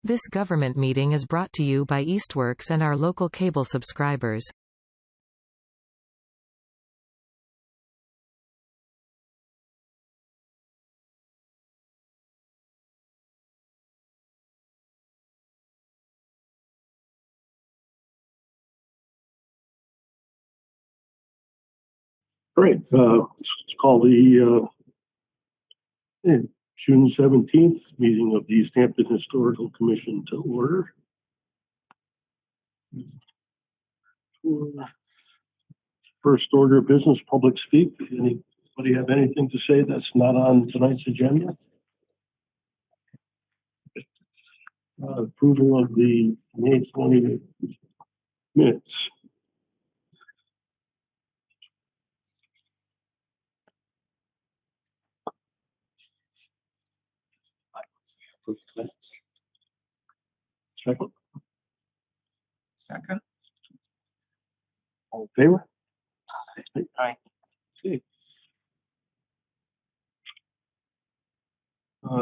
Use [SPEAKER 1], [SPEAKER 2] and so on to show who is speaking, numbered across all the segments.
[SPEAKER 1] This government meeting is brought to you by Eastworks and our local cable subscribers.
[SPEAKER 2] Great. Let's call the June 17th meeting of the Easthampton Historical Commission to order. First order of business, public speak. Anybody have anything to say that's not on tonight's agenda? Approval of the May 20 minutes. Second.
[SPEAKER 3] Second.
[SPEAKER 2] All in favor?
[SPEAKER 3] Aye.
[SPEAKER 2] Okay.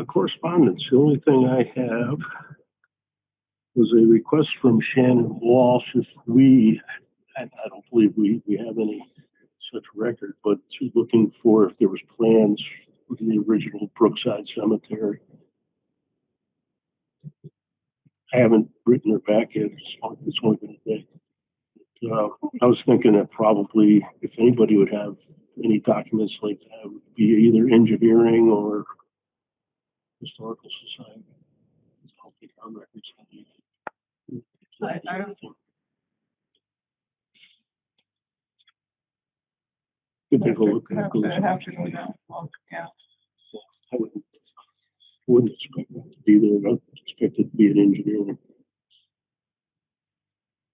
[SPEAKER 2] Correspondence. The only thing I have was a request from Shannon Walsh. If I don't believe we have any such record, but she's looking for if there was plans for the original Brookside Cemetery. I haven't written her back yet. It's only been a day. I was thinking that probably if anybody would have any documents like that, it would be either engineering or historical society. I'll take our records.
[SPEAKER 3] I don't
[SPEAKER 2] Could take a look at
[SPEAKER 3] have to go down. Yeah.
[SPEAKER 2] I wouldn't expect that to be there. I would expect it to be an engineering.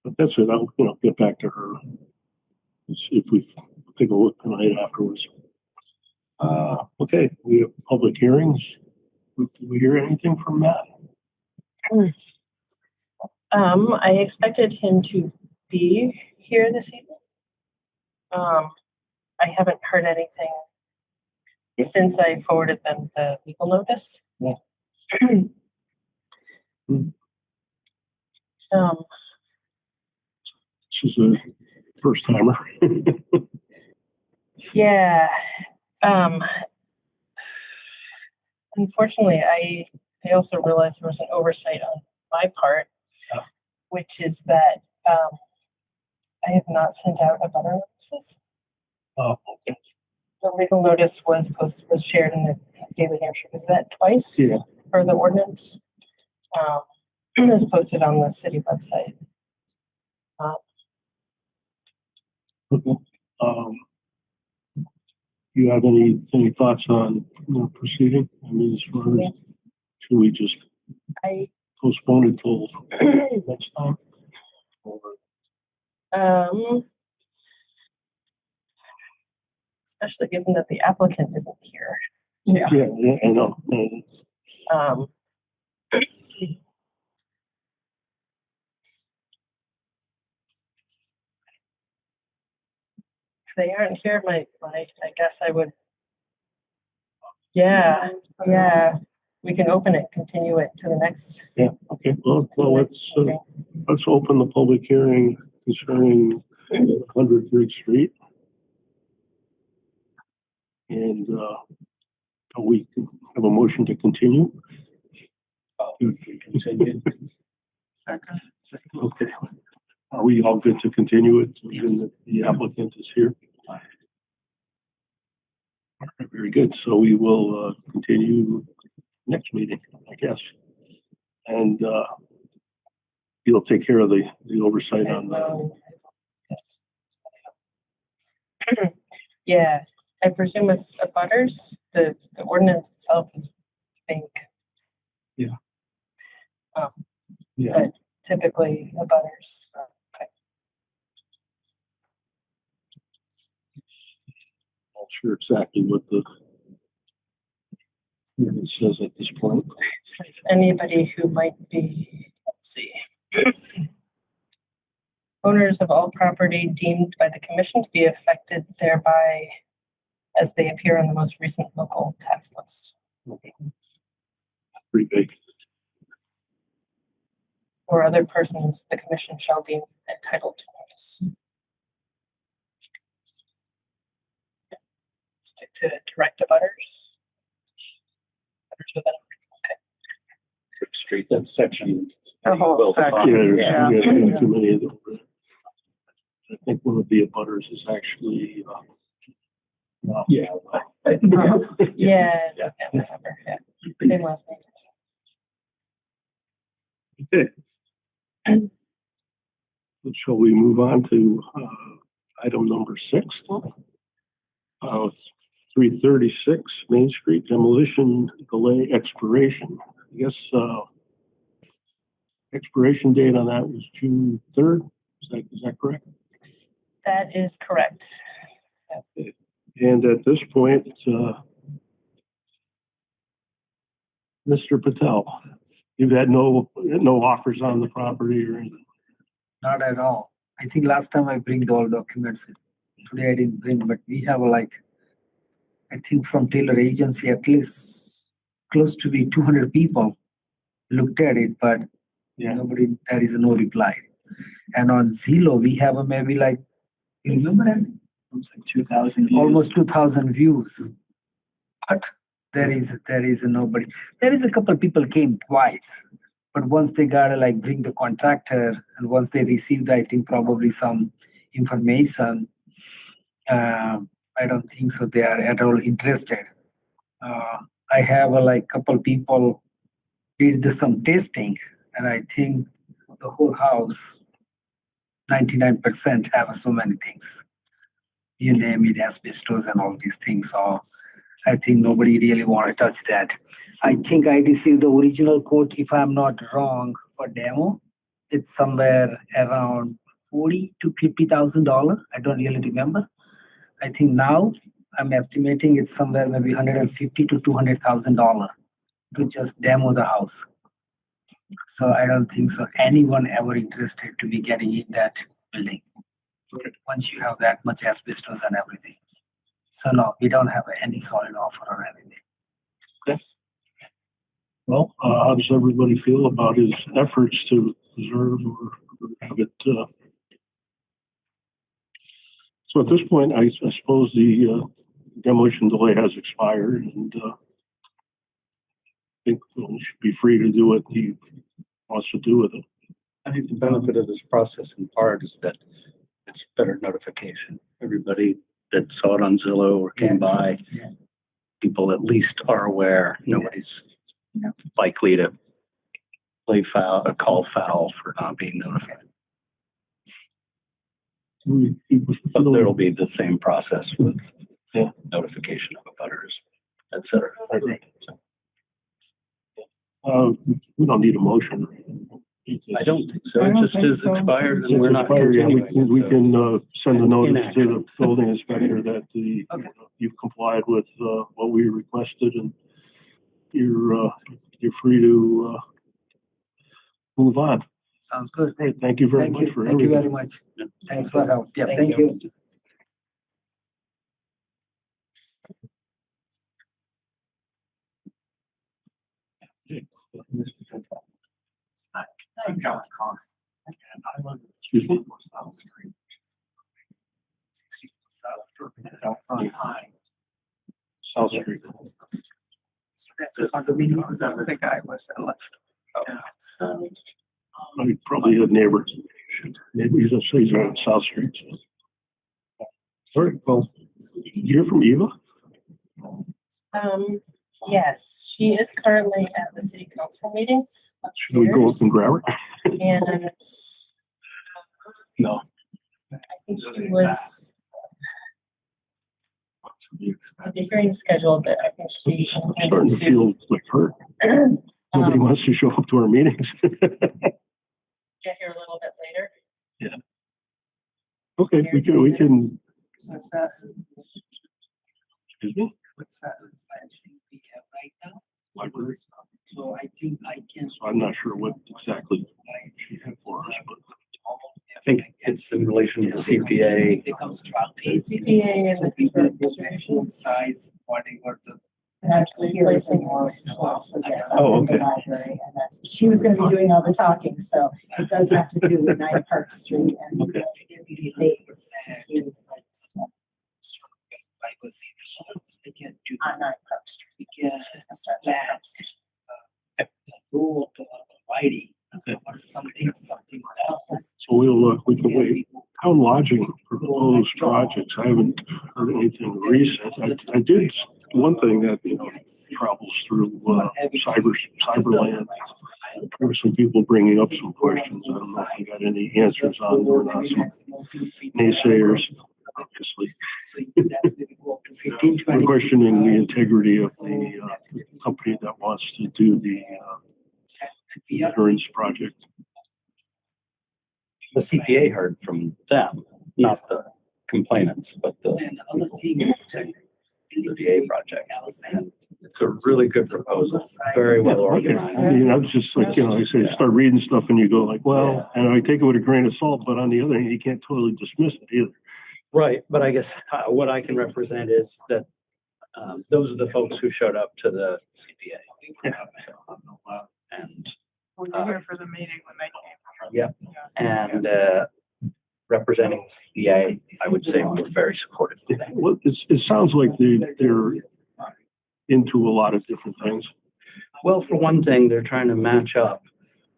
[SPEAKER 2] But that's it. I'll get back to her. Let's see if we take a look tonight afterwards. Okay, we have public hearings. Did we hear anything from Matt?
[SPEAKER 4] I expected him to be here this evening. I haven't heard anything since I forwarded them the legal notice.
[SPEAKER 2] Yeah. This is a first timer.
[SPEAKER 4] Yeah. Unfortunately, I also realized there was an oversight on my part, which is that I have not sent out a butter notices.
[SPEAKER 2] Oh, okay.
[SPEAKER 4] The legal notice was shared in the Daily Hampshire Gazette twice
[SPEAKER 2] Yeah.
[SPEAKER 4] for the ordinance. It was posted on the city website.
[SPEAKER 2] You have any thoughts on proceeding? I mean, as far as should we just postpone it till next time? Or,
[SPEAKER 4] especially given that the applicant isn't here.
[SPEAKER 2] yeah, I know.
[SPEAKER 4] If they aren't here, I guess I would. Yeah, we can open it, continue it to the next.
[SPEAKER 2] Yeah. Okay. Well, let's open the public hearing concerning 100 Bridge Street, and we can have a motion to continue.
[SPEAKER 3] Second.
[SPEAKER 2] Okay. Are we all good to continue it?
[SPEAKER 3] Yes.
[SPEAKER 2] The applicant is here. All right, very good. So we will continue next meeting, I guess. And you'll take care of the oversight on that.
[SPEAKER 4] Yes. Yeah, I presume it's a butters. The ordinance itself is pink.
[SPEAKER 2] Yeah.
[SPEAKER 4] But typically a butters. Okay.
[SPEAKER 2] Not sure exactly what the it says at this point.
[SPEAKER 4] So if anybody who might be, let's see. Owners of all property deemed by the commission to be affected thereby as they appear on the most recent local tax list.
[SPEAKER 2] Okay. Pretty big.
[SPEAKER 4] or other persons the commission shall deem entitled to notice. Stick to direct abutters. Butters within
[SPEAKER 5] Street, that section.
[SPEAKER 3] The whole
[SPEAKER 5] Well
[SPEAKER 3] section.
[SPEAKER 5] defined.
[SPEAKER 2] Yeah,
[SPEAKER 3] Yeah.
[SPEAKER 2] there's too many of them. I think one of the abutters is actually,
[SPEAKER 5] Yeah.
[SPEAKER 3] Yes.
[SPEAKER 4] Yes,
[SPEAKER 5] Yeah.
[SPEAKER 4] I can't remember. Yeah. Same last name.
[SPEAKER 2] okay. Shall we move on to, item number 6? 336 Main Street demolition delay expiration. I guess, expiration date on that was June 3rd. Is that correct?
[SPEAKER 4] That is correct.
[SPEAKER 2] And at this point, Mr. Patel, you've had no offers on the property or anything?
[SPEAKER 6] Not at all. I think last time I bring all documents. Today I didn't bring, but we have I think from Taylor Agency, at least close to be 200 people looked at it, but
[SPEAKER 2] Yeah.
[SPEAKER 6] there is no reply. And on Zillow, we have maybe you remember that?
[SPEAKER 5] It's like 2,000 views.
[SPEAKER 6] Almost 2,000 views. But there is nobody. There is a couple people came twice, but once they gotta bring the contractor, and once they received, I think probably some information, I don't think so they are at all interested. I have couple people did some testing, and I think the whole house, 99% have so many things. You name it, asbestos and all these things. So I think nobody really want to touch that. I think I received the original quote, if I'm not wrong, for demo. It's somewhere around $40,000 to $50,000. I don't really remember. I think now I'm estimating it's somewhere maybe $150,000 to $200,000 to just demo the house. So I don't think so anyone ever interested to be getting in that building.
[SPEAKER 2] Okay.
[SPEAKER 6] Once you have that much asbestos and everything. So no, we don't have any solid offer or anything.
[SPEAKER 2] Well, how does everybody feel about his efforts to preserve or have it? So at this point, I suppose the demolition delay has expired, and I think he should be free to do what he wants to do with it.
[SPEAKER 5] I think the benefit of this process in part is that it's better notification. Everybody that saw it on Zillow or came by, people at least are aware. Nobody's likely to call foul for not being notified. But there'll be the same process with notification of abutters, et cetera.
[SPEAKER 2] We don't need a motion.
[SPEAKER 5] I don't think so. It just is expired and we're not continuing.
[SPEAKER 2] We
[SPEAKER 5] it, so
[SPEAKER 2] can send a notice to
[SPEAKER 5] inaction.
[SPEAKER 2] the building inspector that
[SPEAKER 6] Okay.
[SPEAKER 2] you've complied with what we requested, and you're free to move on.
[SPEAKER 6] Sounds good.
[SPEAKER 2] Great, thank you very
[SPEAKER 6] Thank
[SPEAKER 2] much
[SPEAKER 6] you.
[SPEAKER 2] for
[SPEAKER 6] Thank you
[SPEAKER 2] everything.
[SPEAKER 6] very much. Thanks for help. Yeah,
[SPEAKER 4] Thank
[SPEAKER 6] thank you.
[SPEAKER 2] Excuse me? South Street.
[SPEAKER 3] The guy was that left.
[SPEAKER 2] Probably a neighbor. Maybe he's on South Street. All right, well, you're from Eva?
[SPEAKER 4] Yes, she is currently at the city council meeting.
[SPEAKER 2] Should we go up and grab her?
[SPEAKER 4] And
[SPEAKER 2] No.
[SPEAKER 4] I think she was at the hearing scheduled, but I think she
[SPEAKER 2] Starting to
[SPEAKER 4] intended
[SPEAKER 2] feel like hurt.
[SPEAKER 4] to
[SPEAKER 2] Nobody wants to show up to our meetings.
[SPEAKER 4] get here a little bit later.
[SPEAKER 2] Okay, we can,
[SPEAKER 3] What's that?
[SPEAKER 2] excuse me?
[SPEAKER 3] What's that?
[SPEAKER 6] We have right now.
[SPEAKER 2] Library.
[SPEAKER 6] So I think I can.
[SPEAKER 2] So I'm not sure what exactly she had for us, but
[SPEAKER 5] I think it's in relation to the CPA.
[SPEAKER 6] It comes 12 feet.
[SPEAKER 4] CPA and
[SPEAKER 6] So
[SPEAKER 4] the
[SPEAKER 6] we will go
[SPEAKER 4] distribution.
[SPEAKER 6] maximum size, whatever the
[SPEAKER 7] actually placing more schools, so yes, I'm
[SPEAKER 2] Oh,
[SPEAKER 7] in the
[SPEAKER 2] okay.
[SPEAKER 7] library, and that's, she was gonna be doing all the talking, so it does have to do with 9 Park Street and.
[SPEAKER 2] Okay.
[SPEAKER 7] On 9 Park Street.
[SPEAKER 6] Yeah.
[SPEAKER 7] She's gonna start that conversation.
[SPEAKER 6] Road, Whitey, or something else.
[SPEAKER 2] So we'll look, we can wait. Town lodging proposed projects, I haven't heard anything recent. I did one thing that, travels through, Cyberland. There were some people bringing up some questions. I don't know if we got any answers on them or not. Some naysayers, obviously. We're questioning the integrity of the company that wants to do the veterans project.
[SPEAKER 5] The CPA heard from them, not the complainants, but the VA project. And it's a really good proposal, very well
[SPEAKER 2] Okay.
[SPEAKER 5] organized.
[SPEAKER 2] I mean, I was just like, I say, start reading stuff and you go like, well, and I take it with a grain of salt, but on the other hand, you can't totally dismiss it either.
[SPEAKER 5] Right, but I guess what I can represent is that those are the folks who showed up to the CPA. And
[SPEAKER 3] We were here for the meeting when they came.
[SPEAKER 5] Yeah. And representing CPA, I would say we're very supportive.
[SPEAKER 2] Well, it sounds like they're into a lot of different things.
[SPEAKER 5] Well, for one thing, they're trying to match up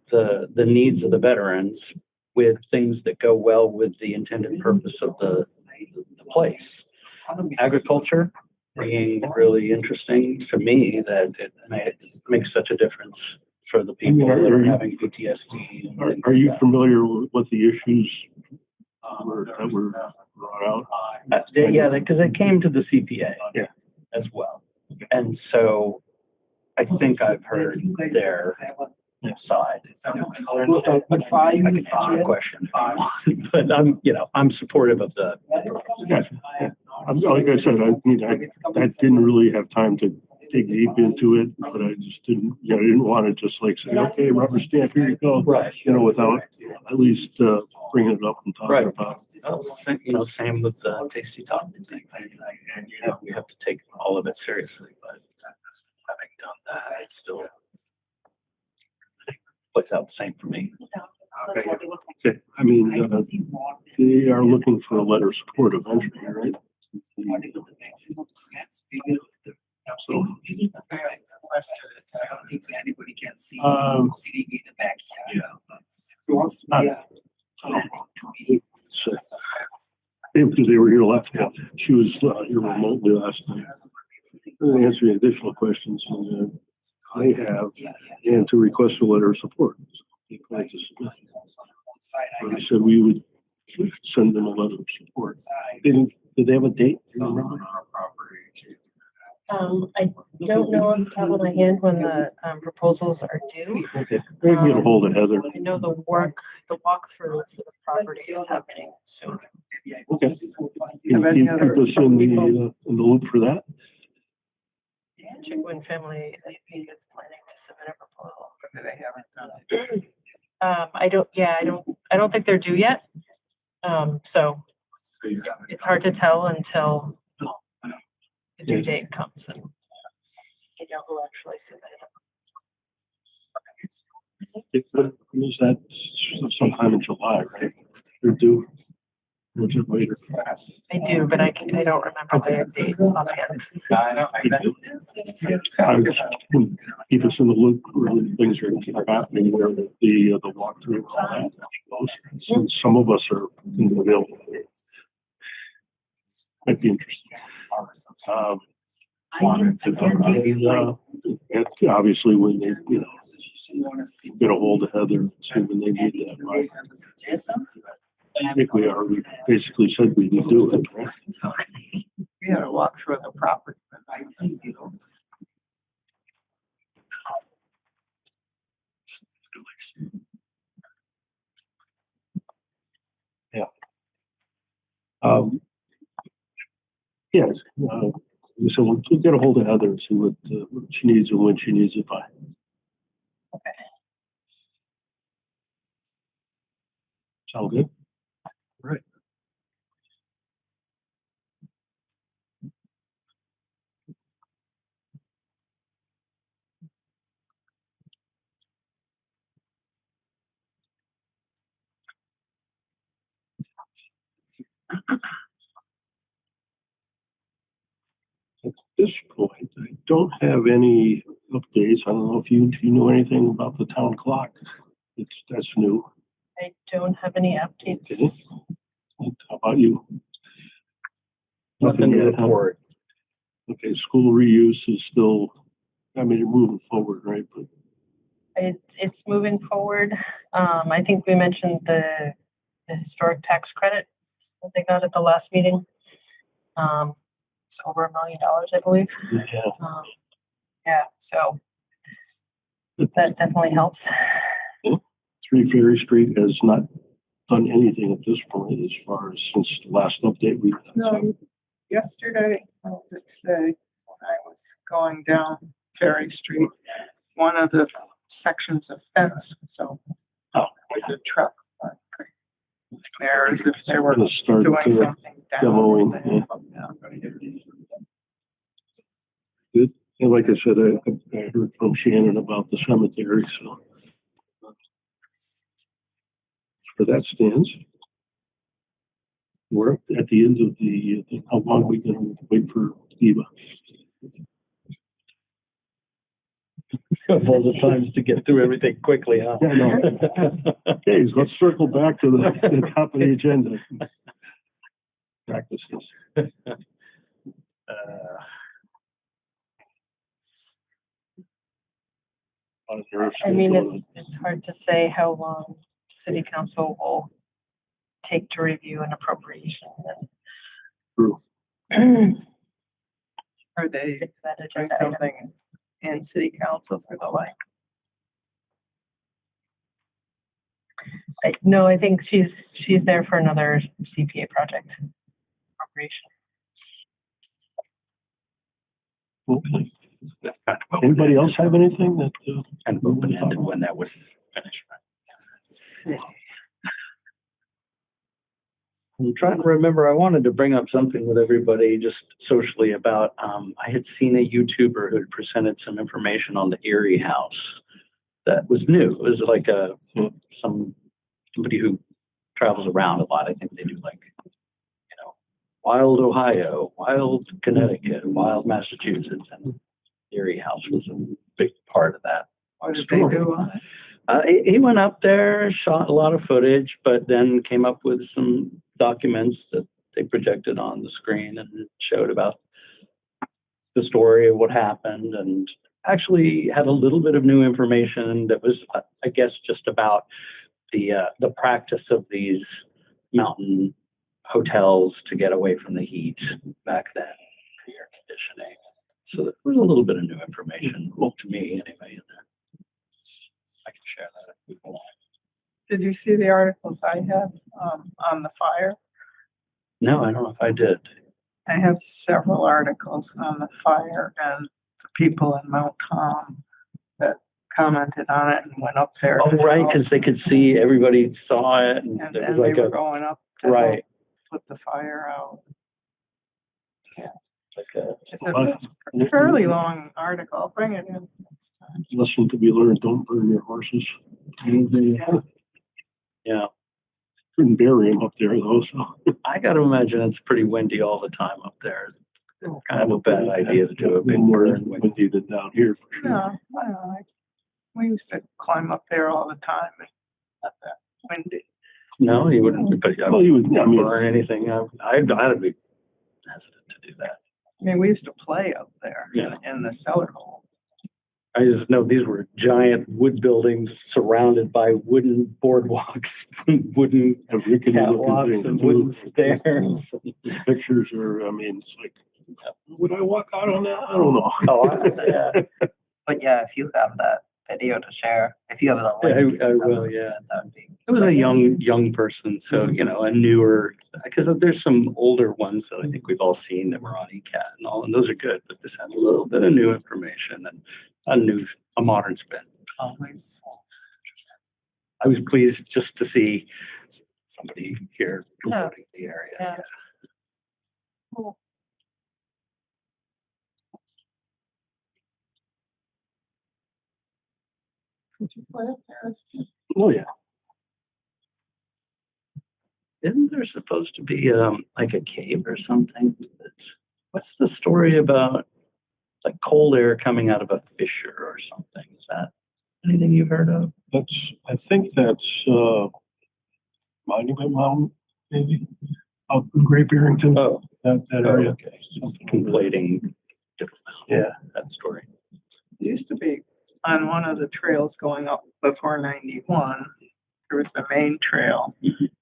[SPEAKER 5] the needs of the veterans with things that go well with the intended purpose of the place. Agriculture being really interesting to me, that it makes such a difference for the people that are having PTSD. and things
[SPEAKER 2] Are you
[SPEAKER 5] like
[SPEAKER 2] familiar with what the issues that were brought out?
[SPEAKER 5] that. Yeah, because it came to the CPA
[SPEAKER 2] Yeah.
[SPEAKER 5] as well. And so I think I've heard their side.
[SPEAKER 6] But 5
[SPEAKER 5] I can
[SPEAKER 6] years,
[SPEAKER 5] answer your question, but I'm supportive of the.
[SPEAKER 2] Gotcha. Yeah. Like I said, I didn't really have time to dig deep into it, but I just didn't want to just like say, okay, rubber stamp, here you go.
[SPEAKER 5] Right.
[SPEAKER 2] Without at least bringing it up and talking
[SPEAKER 5] Right.
[SPEAKER 2] about it.
[SPEAKER 5] Well, same with the tasty talk thing. And we have to take all of it seriously, but having done that, it's still plays out the same for me.
[SPEAKER 2] Okay. I mean, they are looking for a letter of support eventually, right? So,
[SPEAKER 6] I don't think so anybody can see sitting in the back here.
[SPEAKER 2] so, because they were here last time. She was here remotely last time. Answering additional questions I have and to request a letter of support. They plan to submit. I said we would send them a letter of support. Did they have a date? Do you remember?
[SPEAKER 4] I don't know off the top of my hand when the proposals are due.
[SPEAKER 2] Okay. We can get a hold of Heather.
[SPEAKER 4] I know the walkthrough for the property is happening soon.
[SPEAKER 2] Okay. Can you keep us in the loop for that?
[SPEAKER 4] Chickwin family, I think, is planning to submit a proposal.
[SPEAKER 3] They haven't done it.
[SPEAKER 4] I don't think they're due yet. So it's hard to tell until the due date comes and you know who actually submitted them.
[SPEAKER 2] Is that sometime in July, right? They're due. Or is it later?
[SPEAKER 4] I do, but I don't remember the date offhand.
[SPEAKER 2] Keep us in the loop where things are happening, where the walkthrough and all that goes. So some of us are available. Might be interesting. Obviously, when they, get a hold of Heather, see when they need that. Right? I think we already basically said we would do it. Right?
[SPEAKER 3] We had to walk through the property.
[SPEAKER 2] Yeah. Yes. So we'll get a hold of Heather and see what she needs and when she needs it by.
[SPEAKER 4] Okay.
[SPEAKER 2] Sound good? Right. At this point, I don't have any updates. I don't know if you know anything about the town clock. That's new.
[SPEAKER 4] I don't have any
[SPEAKER 2] Okay.
[SPEAKER 4] updates.
[SPEAKER 2] How about you?
[SPEAKER 5] Nothing to
[SPEAKER 2] yet, huh?
[SPEAKER 5] report.
[SPEAKER 2] Okay, school reuse is still, I mean, you're moving forward, right? But
[SPEAKER 4] It's moving forward. I think we mentioned the historic tax credit that they got at the last meeting. It's over $1 million, I believe.
[SPEAKER 2] yeah,
[SPEAKER 4] Yeah, so that definitely helps.
[SPEAKER 2] 3 Ferry Street has not done anything at this point as far as since the last update we had.
[SPEAKER 3] No, yesterday, or was it today, when I was going down Ferry Street, one of the sections of fence, so
[SPEAKER 2] Oh.
[SPEAKER 3] was a truck. There as if they were
[SPEAKER 2] Gonna start
[SPEAKER 3] doing something down.
[SPEAKER 2] demoing,
[SPEAKER 3] Yeah.
[SPEAKER 2] Good. And like I said, I heard from Shannon about the cemetery, so. Where that stands. We're at the end of how long are we gonna wait for Eva?
[SPEAKER 5] Of all the times to get through everything quickly, huh?
[SPEAKER 2] Yeah, I know. Okay, so let's circle back to the top of the agenda. Practices.
[SPEAKER 4] I mean, it's hard to say how long city council will take to review an appropriation
[SPEAKER 2] True.
[SPEAKER 4] and
[SPEAKER 3] Are they
[SPEAKER 4] get that
[SPEAKER 3] doing
[SPEAKER 4] agenda item.
[SPEAKER 3] something in city council for the light?
[SPEAKER 4] No, I think she's there for another CPA project appropriation.
[SPEAKER 2] Okay.
[SPEAKER 5] That's kind of
[SPEAKER 2] Anybody else have anything that?
[SPEAKER 5] kind of open-ended when that would finish. I'm trying to remember, I wanted to bring up something with everybody just socially about, I had seen a YouTuber who had presented some information on the Erie House that was new. It was like somebody who travels around a lot. I think they do like, wild Ohio, wild Connecticut, wild Massachusetts, and Erie House was a big part of that.
[SPEAKER 3] What did
[SPEAKER 5] Story.
[SPEAKER 3] they do on it?
[SPEAKER 5] He went up there, shot a lot of footage, but then came up with some documents that they projected on the screen and showed about the story of what happened, and actually had a little bit of new information that was, I guess, just about the practice of these mountain hotels to get away from the heat back then, air conditioning. So there was a little bit of new information, well, to me anyway, in there. I can share that if people want.
[SPEAKER 3] Did you see the articles I have on the fire?
[SPEAKER 5] No, I don't know if I did.
[SPEAKER 3] I have several articles on the fire and the people in Mount Tom that commented on it and went up there.
[SPEAKER 5] Oh, right, because they could see, everybody saw it, and
[SPEAKER 3] And
[SPEAKER 5] it was
[SPEAKER 3] they
[SPEAKER 5] like
[SPEAKER 3] were
[SPEAKER 5] a,
[SPEAKER 3] going up to help
[SPEAKER 5] right,
[SPEAKER 3] put the fire out.
[SPEAKER 5] like a,
[SPEAKER 3] It's a fairly long article. I'll bring it in next time.
[SPEAKER 2] Lesson to be learned, don't burn your horses.
[SPEAKER 5] yeah.
[SPEAKER 2] Couldn't bury them up there though, so.
[SPEAKER 5] I gotta imagine it's pretty windy all the time up there. It's kind of a bad idea to do a big
[SPEAKER 2] more
[SPEAKER 5] burn.
[SPEAKER 2] windy than down here for sure.
[SPEAKER 3] No, I don't know. We used to climb up there all the time. It's not that windy.
[SPEAKER 5] No, you wouldn't, but I
[SPEAKER 2] Well, you would, I mean,
[SPEAKER 5] burn anything. I'd be hesitant to do that.
[SPEAKER 3] I mean, we used to play up there
[SPEAKER 5] Yeah.
[SPEAKER 3] in the cellar hole.
[SPEAKER 5] I just know these were giant wood buildings surrounded by wooden boardwalks, wooden
[SPEAKER 2] have rickety looking
[SPEAKER 5] catwalks
[SPEAKER 2] things
[SPEAKER 5] and
[SPEAKER 2] too.
[SPEAKER 5] wooden stairs.
[SPEAKER 2] Pictures are, I mean, it's like, would I walk out on that? I don't know.
[SPEAKER 5] Oh, yeah.
[SPEAKER 8] But yeah, if you have that video to share, if you have the
[SPEAKER 5] Yeah,
[SPEAKER 8] link.
[SPEAKER 5] I will, yeah.
[SPEAKER 8] That would be.
[SPEAKER 5] It was a young person, so, a newer, because there's some older ones that I think we've all seen that were on ECAT and all, and those are good, but this had a little bit of new information and a modern spin.
[SPEAKER 8] Always.
[SPEAKER 5] I was pleased just to see somebody here promoting the area.
[SPEAKER 4] Yeah.
[SPEAKER 3] Could you play up there?
[SPEAKER 2] Oh, yeah.
[SPEAKER 5] Isn't there supposed to be like a cave or something? What's the story about like cold air coming out of a fissure or something? Is that anything you've heard of?
[SPEAKER 2] I think that's, Monument Mountain, maybe, out in Great Barrington,
[SPEAKER 5] Oh,
[SPEAKER 2] that area.
[SPEAKER 5] okay. Just conflating different.
[SPEAKER 2] Yeah.
[SPEAKER 5] That story.
[SPEAKER 3] It used to be on one of the trails going up before 91. There was the main trail,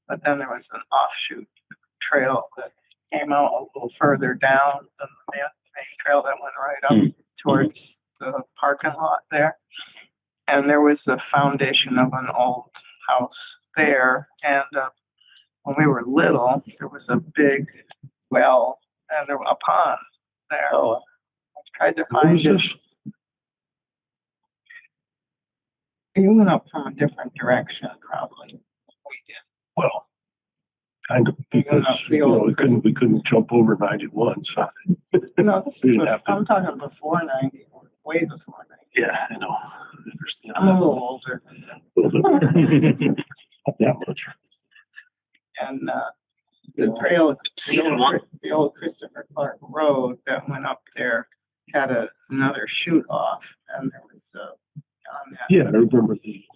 [SPEAKER 3] but then there was an offshoot trail that came out a little further down than the main trail that went right up towards the parking lot there. And there was the foundation of an old house there. And when we were little, there was a big well and there was a pond there.
[SPEAKER 5] Oh,
[SPEAKER 3] I tried to
[SPEAKER 2] What
[SPEAKER 3] find
[SPEAKER 2] was
[SPEAKER 3] it.
[SPEAKER 2] this?
[SPEAKER 3] You went up from a different direction, probably. We did.
[SPEAKER 2] Well, kind of, because, we couldn't jump over 91, so.
[SPEAKER 3] No, this
[SPEAKER 2] We didn't
[SPEAKER 3] was,
[SPEAKER 2] have to.
[SPEAKER 3] I'm talking before 90, way before 90.
[SPEAKER 2] Yeah, I know. I understand.
[SPEAKER 3] I'm a little older.
[SPEAKER 2] Not that much.
[SPEAKER 3] And the trail, the old Christopher Clark Road that went up there had another shoot off, and there was on that.
[SPEAKER 2] Yeah, I remember we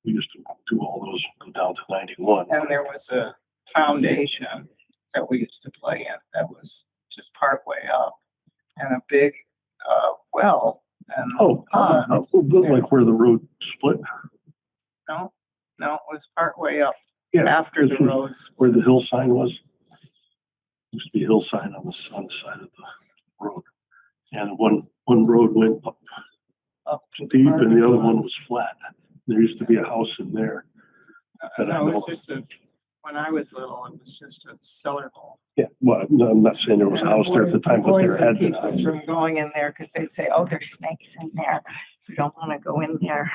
[SPEAKER 2] used to do all those, go down to 91.
[SPEAKER 3] And there was a foundation that we used to play in that was just part way up, and a big well and pond.
[SPEAKER 2] Like where the road split?
[SPEAKER 3] No, it was part way up
[SPEAKER 2] Yeah,
[SPEAKER 3] after the
[SPEAKER 2] this was
[SPEAKER 3] road.
[SPEAKER 2] where the hill sign was. Used to be a hill sign on the side of the road. And one road went up steep and the other one was flat. There used to be a house in there. that I
[SPEAKER 3] No, it was
[SPEAKER 2] know.
[SPEAKER 3] just when I was little, it was just a cellar hole.
[SPEAKER 2] Yeah, well, no, I'm not saying there was a house there at the time, but there
[SPEAKER 3] Boys
[SPEAKER 2] had
[SPEAKER 3] would
[SPEAKER 2] been.
[SPEAKER 3] keep us from going in there because they'd say, oh, there's snakes in there. You don't want to go in there.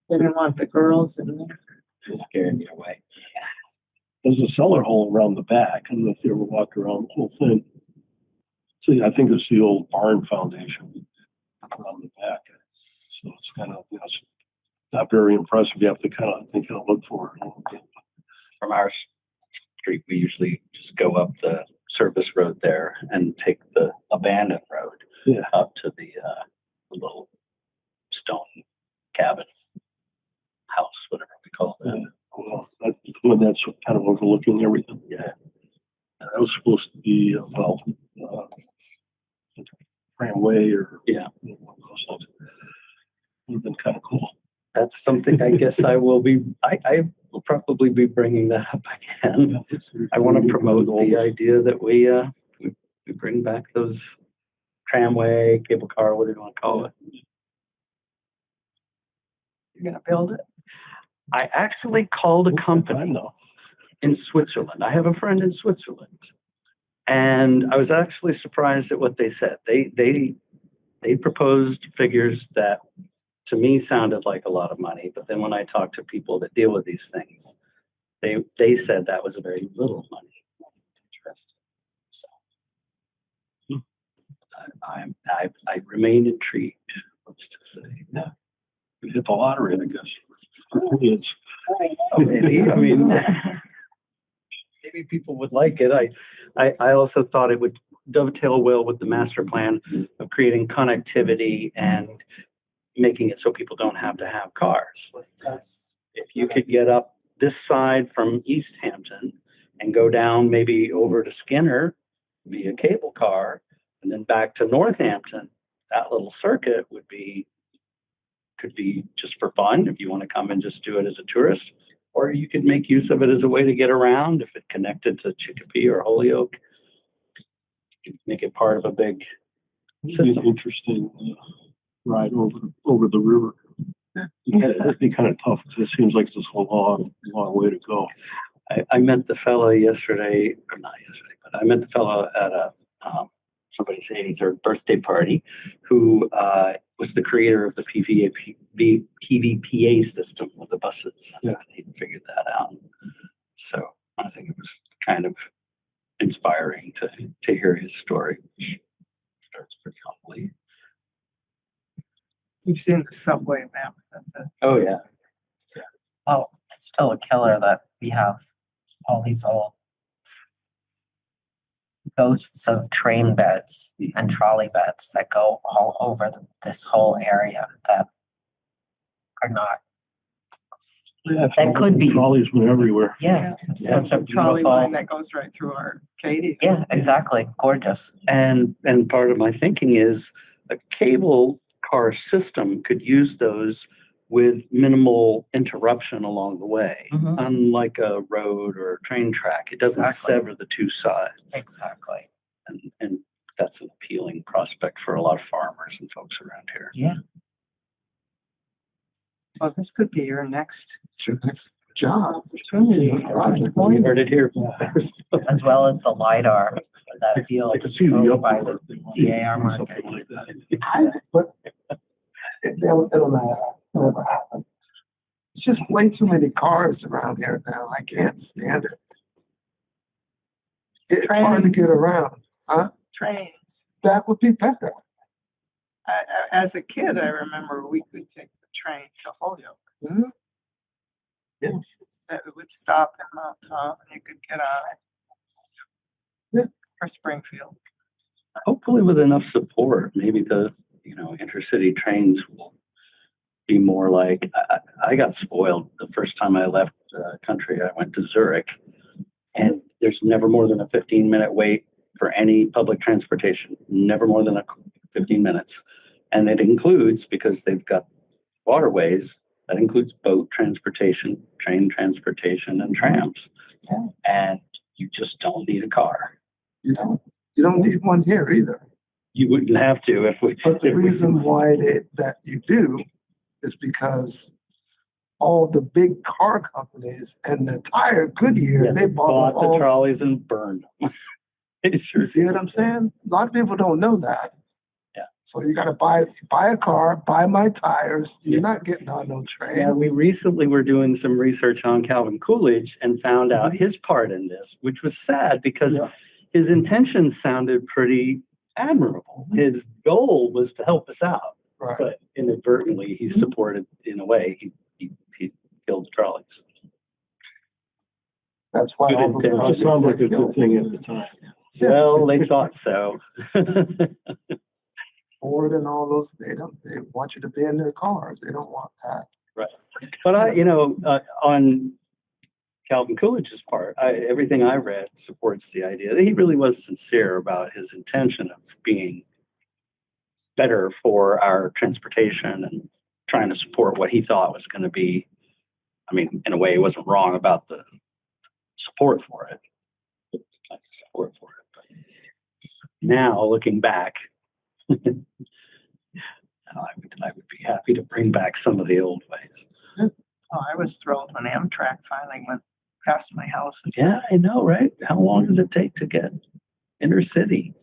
[SPEAKER 3] They didn't want the girls in there.
[SPEAKER 5] It's scaring you away.
[SPEAKER 2] There's a cellar hole around the back. I don't know if you ever walked around the whole thing. See, I think it's the old barn foundation around the back. So it's kind of, it's not very impressive. You have to kind of look for it a little bit.
[SPEAKER 5] From our street, we usually just go up the service road there and take the abandoned road
[SPEAKER 2] Yeah.
[SPEAKER 5] up to the little stone cabin house, whatever we call it.
[SPEAKER 2] Well, that's the one that's kind of overlooking everything. Yeah. And that was supposed to be, tramway or.
[SPEAKER 5] Yeah.
[SPEAKER 2] One of those things. Would have been kind of cool.
[SPEAKER 5] That's something I guess I will will probably be bringing that up again. I want to promote the idea that we bring back those tramway, cable car, whatever you want to call it.
[SPEAKER 3] You're gonna build it?
[SPEAKER 5] I actually called a company
[SPEAKER 2] though.
[SPEAKER 5] in Switzerland. I have a friend in Switzerland. And I was actually surprised at what they said. They proposed figures that to me sounded like a lot of money, but then when I talked to people that deal with these things, they said that was a very little money. Interesting. So I remain intrigued. Let's just say.
[SPEAKER 2] Yeah. You hit the lottery, I guess. It's,
[SPEAKER 5] Maybe. I mean, maybe people would like it. I also thought it would dovetail well with the master plan of creating connectivity and making it so people don't have to have cars. If you could get up this side from Easthampton and go down maybe over to Skinner via cable car and then back to Northampton, that little circuit could be just for fun if you want to come and just do it as a tourist, or you could make use of it as a way to get around if it connected to Chicopee or Holyoke. You could make it part of a big
[SPEAKER 2] it'd be an
[SPEAKER 5] system.
[SPEAKER 2] interesting ride over the river. It'd be kind of tough because it seems like it's a long way to go.
[SPEAKER 5] I met the fellow yesterday, or not yesterday, but I met the fellow at somebody's 83rd birthday party who was the creator of the PVPA system with the buses.
[SPEAKER 2] Yeah.
[SPEAKER 5] He figured that out. So I think it was kind of inspiring to hear his story, which starts pretty humbly.
[SPEAKER 3] You've seen the subway map. That's it.
[SPEAKER 5] Oh, yeah.
[SPEAKER 8] Oh, it's still a killer that we have all these old ghosts of train beds and trolley beds that go all over this whole area that are not, that could be.
[SPEAKER 2] Trolleys went everywhere.
[SPEAKER 8] Yeah, it's
[SPEAKER 3] Yeah,
[SPEAKER 8] such a
[SPEAKER 3] trolley line
[SPEAKER 8] beautiful,
[SPEAKER 3] that goes right through Arcadia.
[SPEAKER 8] yeah, exactly, gorgeous.
[SPEAKER 5] And part of my thinking is a cable car system could use those with minimal interruption along the way.
[SPEAKER 8] Mhm.
[SPEAKER 5] Unlike a road or a train track, it doesn't
[SPEAKER 8] Exactly.
[SPEAKER 5] sever the two sides.
[SPEAKER 8] Exactly.
[SPEAKER 5] And that's an appealing prospect for a lot of farmers and folks around here.
[SPEAKER 8] Yeah.
[SPEAKER 3] Well, this could be your next
[SPEAKER 9] Job.
[SPEAKER 3] opportunity.
[SPEAKER 5] You heard it here first.
[SPEAKER 8] As well as the LiDAR for that field
[SPEAKER 2] I could see the
[SPEAKER 8] over
[SPEAKER 2] up
[SPEAKER 8] by the DAR market.
[SPEAKER 2] something like that.
[SPEAKER 9] But it'll never happen. It's just way too many cars around here now. I can't stand it. It's hard to get around.
[SPEAKER 3] Trains.
[SPEAKER 9] That would be better.
[SPEAKER 3] As a kid, I remember we could take the train to Holyoke.
[SPEAKER 9] Mhm.
[SPEAKER 2] Yeah.
[SPEAKER 3] That it would stop in Mount Top and you could get on it.
[SPEAKER 9] Yeah.
[SPEAKER 3] For Springfield.
[SPEAKER 5] Hopefully with enough support, maybe the, intercity trains will be more like, I got spoiled the first time I left the country. I went to Zurich and there's never more than a 15-minute wait for any public transportation, never more than 15 minutes. And it includes, because they've got waterways, that includes boat transportation, train transportation, and trams.
[SPEAKER 9] Yeah.
[SPEAKER 5] And you just don't need a car.
[SPEAKER 9] You don't need one here either.
[SPEAKER 5] You wouldn't have to if we.
[SPEAKER 9] But the
[SPEAKER 5] if we-
[SPEAKER 9] reason why that you do is because all the big car companies and the entire Goodyear,
[SPEAKER 5] Yeah,
[SPEAKER 9] they bought
[SPEAKER 5] the
[SPEAKER 9] all.
[SPEAKER 5] trolleys and burned them. It sure
[SPEAKER 9] You see what I'm saying? A lot of people don't know that.
[SPEAKER 5] Yeah.
[SPEAKER 9] So you gotta buy a car, buy my tires. You're
[SPEAKER 5] Yeah.
[SPEAKER 9] not getting on no train.
[SPEAKER 5] Yeah, we recently were doing some research on Calvin Coolidge and found out his part in this, which was sad because
[SPEAKER 9] Yeah.
[SPEAKER 5] his intentions sounded pretty admirable. His goal was to help us out,
[SPEAKER 9] Right.
[SPEAKER 5] but inadvertently he supported, in a way, he killed the trolleys.
[SPEAKER 9] That's why
[SPEAKER 5] Good
[SPEAKER 9] all those
[SPEAKER 5] intentions.
[SPEAKER 2] It
[SPEAKER 9] projects
[SPEAKER 2] sounds like a
[SPEAKER 9] are
[SPEAKER 2] good
[SPEAKER 9] killed.
[SPEAKER 2] thing at the time.
[SPEAKER 5] Well, they thought so.
[SPEAKER 9] Ford and all those, they want you to be in their cars. They don't want that.
[SPEAKER 5] Right. But on Calvin Coolidge's part, everything I read supports the idea that he really was sincere about his intention of being better for our transportation and trying to support what he thought was going to be. I mean, in a way, he wasn't wrong about the support for it. But now, looking back, I would be happy to bring back some of the old ways.
[SPEAKER 3] Oh, I was thrilled when Amtrak finally went past my house.
[SPEAKER 5] Yeah, I know, right? How long does it take to get intercity?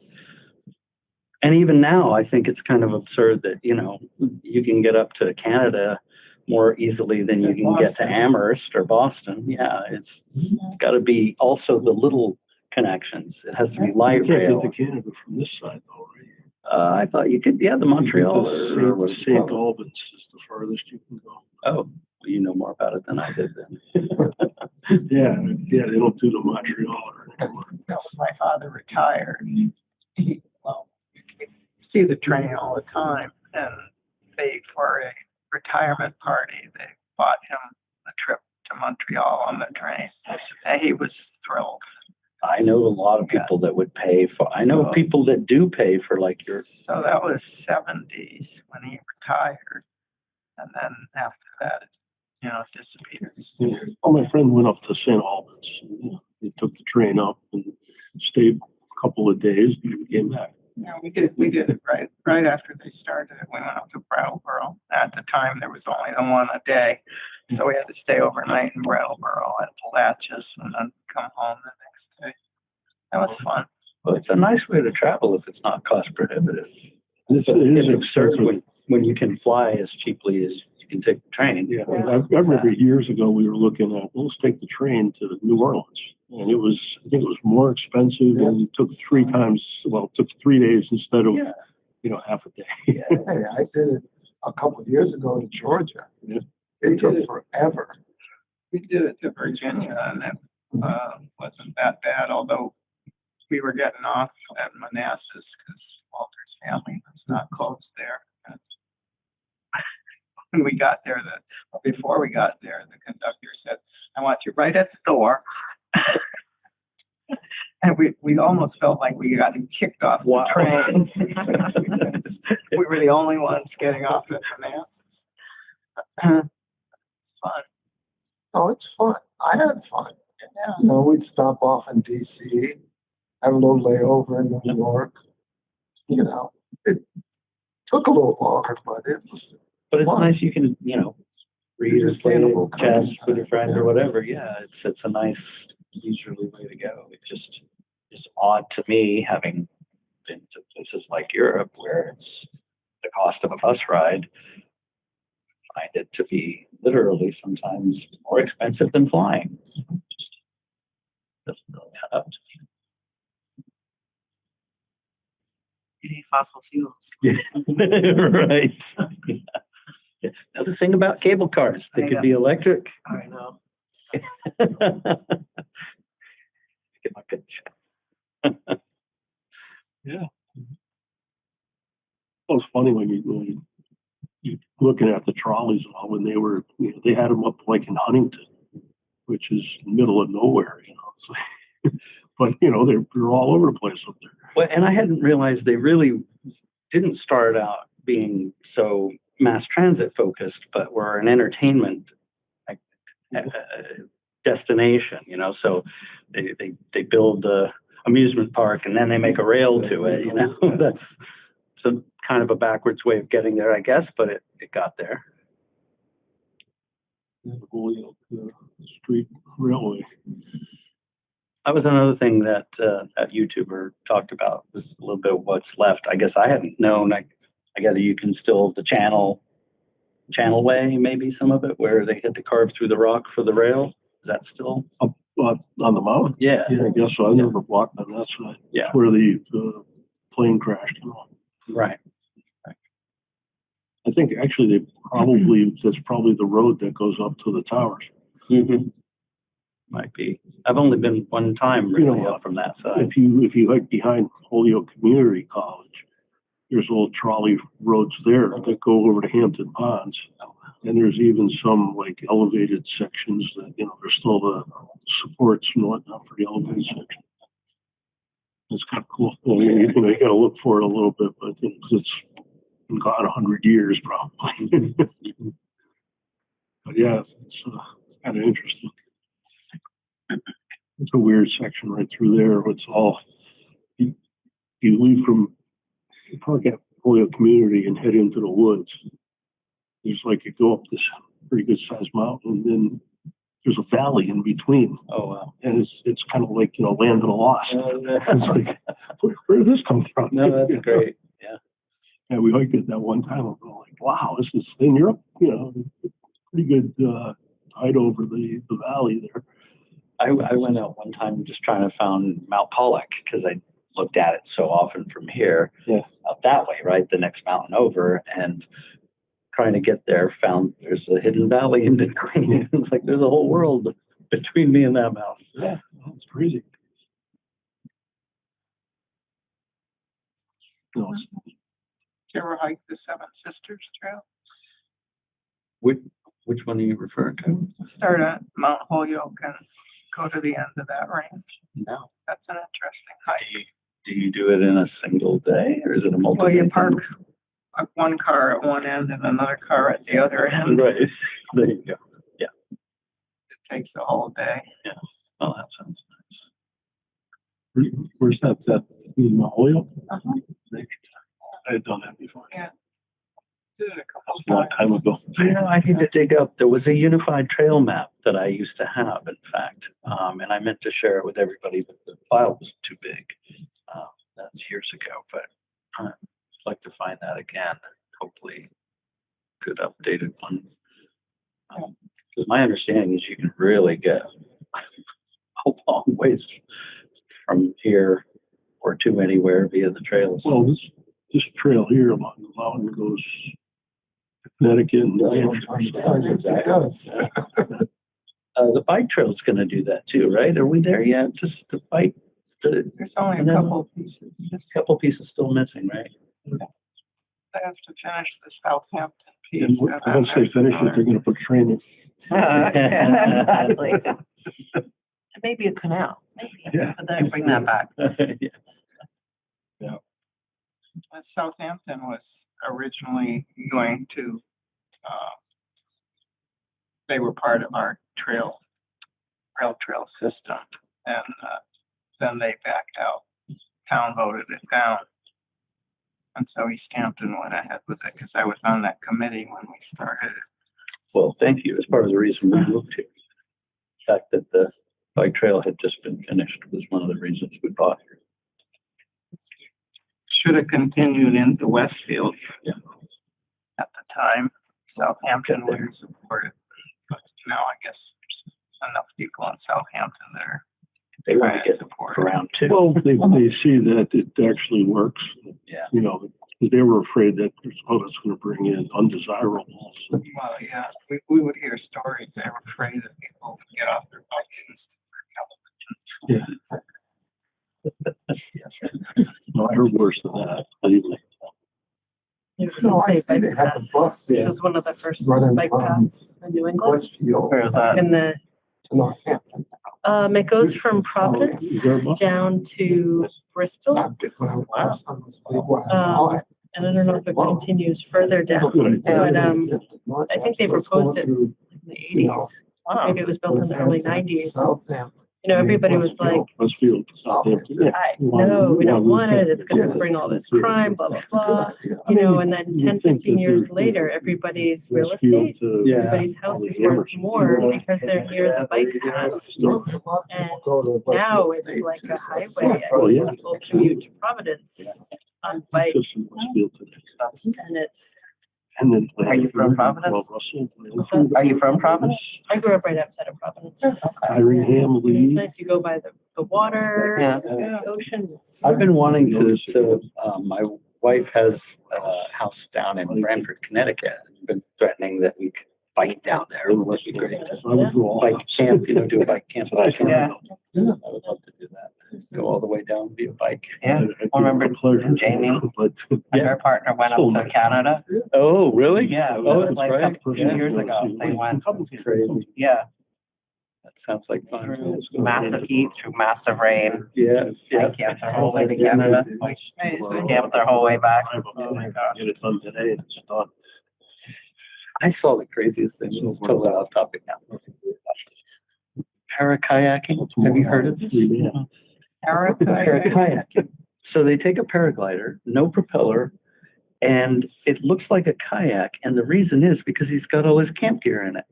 [SPEAKER 5] And even now, I think it's kind of absurd that, you can get up to Canada more easily than you can get to
[SPEAKER 3] Boston.
[SPEAKER 5] Amherst or Boston. Yeah, it's got to be also the little connections. It has to be
[SPEAKER 2] You
[SPEAKER 5] light
[SPEAKER 2] can't
[SPEAKER 5] rail.
[SPEAKER 2] get to Canada from this side though, right?
[SPEAKER 5] I thought you could, the Montreal. or
[SPEAKER 2] St. Albans is the farthest you can go.
[SPEAKER 5] Oh, you know more about it than I did then.
[SPEAKER 2] Yeah, they don't do the Montreal or anymore.
[SPEAKER 3] My father retired. He see the train all the time, and for a retirement party, they bought him a trip to Montreal on the train, and he was thrilled.
[SPEAKER 5] I know a lot of people that would pay for, I know
[SPEAKER 3] So-
[SPEAKER 5] people that do pay for like your,
[SPEAKER 3] So that was 70s when he retired, and then after that, it disappeared.
[SPEAKER 2] Yeah. Well, my friend went up to St. Albans. He took the train up and stayed a couple of days and came back.
[SPEAKER 3] Yeah, we did it right after they started it. We went up to Brattleboro. At the time, there was only the one a day, so we had to stay overnight in Brattleboro at Palaches and then come home the next day. That was fun.
[SPEAKER 5] well, it's a nice way to travel if it's not cost prohibitive.
[SPEAKER 2] It
[SPEAKER 5] But
[SPEAKER 2] is
[SPEAKER 5] it's absurd
[SPEAKER 2] expensive.
[SPEAKER 5] when you can fly as cheaply as you can take the train.
[SPEAKER 2] Yeah, I remember years ago, we were looking at, let's take the train to New Orleans. And I think it was more expensive and it took 3 days instead of,
[SPEAKER 5] Yeah.
[SPEAKER 2] half a day.
[SPEAKER 9] Hey, I did it a couple of years ago in Georgia.
[SPEAKER 2] Yeah.
[SPEAKER 9] It took forever.
[SPEAKER 3] We did it to Virginia and it, wasn't that bad, although we were getting off at Manassas because Walter's family was not close there. And when we got there, before we got there, the conductor said, I want you right at the door. And we almost felt like we got kicked off the train. Because we were the only ones getting off at Manassas. It's fun.
[SPEAKER 9] Oh, it's fun. I had fun.
[SPEAKER 3] Yeah.
[SPEAKER 9] You know, we'd stop off in DC, have a little layover in New York. You know, it took a little longer, but it was
[SPEAKER 5] But it's
[SPEAKER 9] fun.
[SPEAKER 5] nice you can, you know, read or play
[SPEAKER 9] Understandable
[SPEAKER 5] chess with
[SPEAKER 9] country.
[SPEAKER 5] a friend or whatever. Yeah, it's a nice leisurely way to go. It just is odd to me, having been to places like Europe where it's the cost of a bus ride. Find it to be literally sometimes more expensive than flying. Just doesn't really add up to
[SPEAKER 8] Any fossil fuels.
[SPEAKER 5] me. Right. Yeah. Another thing about cable cars, they
[SPEAKER 8] I
[SPEAKER 5] could
[SPEAKER 8] know.
[SPEAKER 5] be electric.
[SPEAKER 8] I know.
[SPEAKER 5] Get my pitch.
[SPEAKER 2] It was funny when you looking at the trolleys and all, when they were, you know, they had them up like in Huntington, which is middle of nowhere, you know. So, but you know, they're all over the place up there.
[SPEAKER 5] Well, and I hadn't realized they really didn't start out being so mass transit focused, but were an entertainment like, destination, you know. So they build the amusement park and then they make a rail to it, you know. That's some kind of a backwards way of getting there, I guess, but it got there.
[SPEAKER 2] The Holyoke Street Railway.
[SPEAKER 5] That was another thing that that YouTuber talked about, was a little bit of what's left. I guess I hadn't known. I gather you can still the channelway, maybe some of it, where they had to carve through the rock for the rail. Is that still?
[SPEAKER 2] On the mountain.
[SPEAKER 5] Yeah.
[SPEAKER 2] Yeah, I guess so. I never walked on that side.
[SPEAKER 5] Yeah.
[SPEAKER 2] Where the plane crashed and all.
[SPEAKER 5] Right.
[SPEAKER 2] I think actually that's probably the road that goes up to the towers.
[SPEAKER 5] Mm-hmm. Might be. I've only been one time
[SPEAKER 2] You
[SPEAKER 5] really
[SPEAKER 2] know,
[SPEAKER 5] up from that side.
[SPEAKER 2] If you hike behind Holyoke Community College, there's little trolley roads there that go over to Hampton Ponds. And there's even some like elevated sections that, you know, there's still the supports and whatnot for the elevated section. It's kind of cool. I mean, you know, you gotta look for it a little bit, but you know, 'cause it's been gone 100 years probably. But yeah, it's kind of interesting. It's a weird section right through there. It's all, you leave from, you park at Holyoke Community and head into the woods. There's like, you go up this pretty good sized mountain and then there's a valley in between.
[SPEAKER 5] Oh wow.
[SPEAKER 2] And it's kind of like, you know, land of the lost. It's like, where did this come from?
[SPEAKER 5] No, that's great. Yeah.
[SPEAKER 2] And we hiked it that one time. I'm like, wow, this is in Europe, you know, pretty good height over the valley there.
[SPEAKER 5] I went out one time just trying to find Mount Pollock because I looked at it so often from here.
[SPEAKER 2] Yeah.
[SPEAKER 5] Out that way, right? The next mountain over, and trying to get there, found there's a hidden valley in between. It's like there's a whole world between me and that mountain.
[SPEAKER 2] Yeah, that's crazy. No,
[SPEAKER 3] Did you ever hike the Seven Sisters Trail?
[SPEAKER 5] Which one are you referring to?
[SPEAKER 3] Start at Mount Holyoke and go to the end of that range.
[SPEAKER 5] No.
[SPEAKER 3] That's an interesting hike.
[SPEAKER 5] Do you do it in a single day, or is it a multiple?
[SPEAKER 3] Well, you park one car at one end and another car at the other end.
[SPEAKER 5] Right. There you go.
[SPEAKER 3] It takes the whole day.
[SPEAKER 5] Oh, that sounds nice.
[SPEAKER 2] where's that? In Holyoke?
[SPEAKER 3] Uh-huh.
[SPEAKER 2] I had done that before.
[SPEAKER 3] Yeah. Did it a couple
[SPEAKER 2] A long
[SPEAKER 3] times.
[SPEAKER 2] time ago.
[SPEAKER 5] You know, I need to dig up. There was a unified trail map that I used to have, in fact, and I meant to share it with everybody, but the file was too big. That's years ago, but I'd like to find that again. Hopefully, good updated one. Because my understanding is you can really get a long ways from here or to anywhere via the trails.
[SPEAKER 2] Well, this trail here along the mountain goes to Connecticut and New Hampshire.
[SPEAKER 9] It does.
[SPEAKER 5] The bike trail's gonna do that too, right? Are we there yet? Just the bike,
[SPEAKER 3] There's only a
[SPEAKER 5] And then-
[SPEAKER 3] couple of pieces. Just
[SPEAKER 5] couple pieces still missing, right?
[SPEAKER 3] I have to finish the Southampton
[SPEAKER 2] And
[SPEAKER 3] piece. then
[SPEAKER 2] once they
[SPEAKER 3] there's
[SPEAKER 2] finish it,
[SPEAKER 3] another.
[SPEAKER 2] they're gonna put a train in.
[SPEAKER 8] Exactly. Maybe a canal, maybe,
[SPEAKER 2] Yeah.
[SPEAKER 8] but then bring that back.
[SPEAKER 5] Yeah.
[SPEAKER 3] Southampton was originally going to, they were part of our rail trail system. And then they backed out. Town voted it down. And so Easthampton went ahead with it because I was on that committee when we started it.
[SPEAKER 5] Well, thank you. As part of the reason we moved here. The fact that the bike trail had just been finished was one of the reasons we bought here.
[SPEAKER 3] Should have continued into Westfield.
[SPEAKER 5] Yeah.
[SPEAKER 3] At the time, Southampton would have supported, but now I guess there's enough people in Southampton that are
[SPEAKER 5] They want
[SPEAKER 3] trying
[SPEAKER 5] to
[SPEAKER 3] to
[SPEAKER 5] get
[SPEAKER 3] support it.
[SPEAKER 5] around too.
[SPEAKER 2] Well, they see that it actually works.
[SPEAKER 5] Yeah.
[SPEAKER 2] You know, 'cause they were afraid that, it's gonna bring in undesirables.
[SPEAKER 3] Well, yeah, we would hear stories. They were afraid that people would get off their bikes and stick their television.
[SPEAKER 2] No, I heard worse than that, believe me.
[SPEAKER 9] No, I see they have the bus
[SPEAKER 4] Which was one of the first
[SPEAKER 9] running
[SPEAKER 4] bike
[SPEAKER 9] from
[SPEAKER 4] paths in New England.
[SPEAKER 9] Westfield
[SPEAKER 8] Where is that?
[SPEAKER 4] And the,
[SPEAKER 9] to Northampton.
[SPEAKER 4] it goes from Providence
[SPEAKER 2] Is there a bus?
[SPEAKER 4] down to Bristol.
[SPEAKER 9] Not big, when I was big, when I saw it.
[SPEAKER 4] And I don't know if it continues further down, but, I think they proposed it in the eighties. Maybe it was built in the early nineties.
[SPEAKER 9] Southampton.
[SPEAKER 4] You know, everybody was like,
[SPEAKER 2] Westfield, Southampton. Yeah.
[SPEAKER 4] no, we don't want it. It's
[SPEAKER 9] Yeah.
[SPEAKER 4] gonna bring all this crime, blah, blah, blah. You know, and then 10, 15 years later, everybody's real estate,
[SPEAKER 5] Yeah.
[SPEAKER 4] everybody's house is worth more because they're near the bike paths. And now it's like a highway.
[SPEAKER 2] Oh, yeah.
[SPEAKER 4] People commute to Providence on bike
[SPEAKER 2] Just in Westfield today.
[SPEAKER 4] and it's,
[SPEAKER 2] And then.
[SPEAKER 8] Are you from Providence?
[SPEAKER 2] Well, Russell.
[SPEAKER 4] What's that?
[SPEAKER 8] Are you from Providence?
[SPEAKER 4] I grew up right outside of Providence.
[SPEAKER 2] Tyringham,
[SPEAKER 4] It's
[SPEAKER 2] Lee.
[SPEAKER 4] nice. You go by the water,
[SPEAKER 8] Yeah.
[SPEAKER 4] the ocean. It's-
[SPEAKER 5] I've been wanting to, my wife has a house down in Branford, Connecticut. I've been threatening that we could bike down there. It would be great. Bike camp, do a bike camp.
[SPEAKER 8] Yeah.
[SPEAKER 5] I would love to do that. Go all the way down via bike.
[SPEAKER 8] Yeah. Remember Jamie?
[SPEAKER 2] But
[SPEAKER 8] And her partner went up to Canada.
[SPEAKER 5] Oh, really?
[SPEAKER 8] Yeah, it
[SPEAKER 5] Oh,
[SPEAKER 8] was
[SPEAKER 5] that's
[SPEAKER 8] like a
[SPEAKER 5] right.
[SPEAKER 8] couple years ago. They went,
[SPEAKER 5] That's crazy.
[SPEAKER 8] yeah,
[SPEAKER 5] That sounds like fun.
[SPEAKER 8] through massive heat, through massive rain.
[SPEAKER 5] Yeah, yeah.
[SPEAKER 8] They camped their whole way to Canada. Camped their whole way back.
[SPEAKER 2] Oh my gosh. Get it done today and it's done.
[SPEAKER 5] I saw the craziest thing. This is totally off topic now. Parakayaking. Have you heard of this? Parakayaking. So they take a paraglider, no propeller, and it looks like a kayak. And the reason is because he's got all his camp gear in it,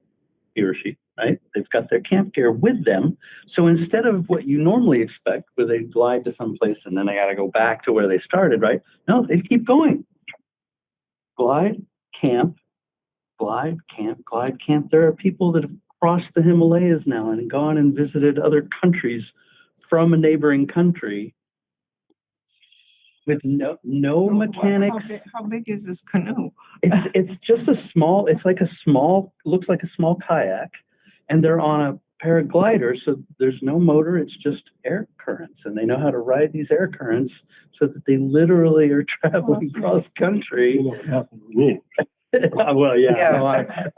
[SPEAKER 5] he or she, right? They've got their camp gear with them. So instead of what you normally expect, where they glide to someplace and then they got to go back to where they started, right? No, they keep going. Glide, camp, glide, camp, glide, camp. There are people that have crossed the Himalayas now and gone and visited other countries from a neighboring country with no mechanics.
[SPEAKER 3] How big is this canoe?
[SPEAKER 5] It's just a small, looks like a small kayak, and they're on a paraglider, so there's no motor, it's just air currents, and they know how to ride these air currents so that they literally are traveling cross country.
[SPEAKER 2] You know what happened to me?
[SPEAKER 5] Well, yeah,
[SPEAKER 8] Yeah.
[SPEAKER 5] no,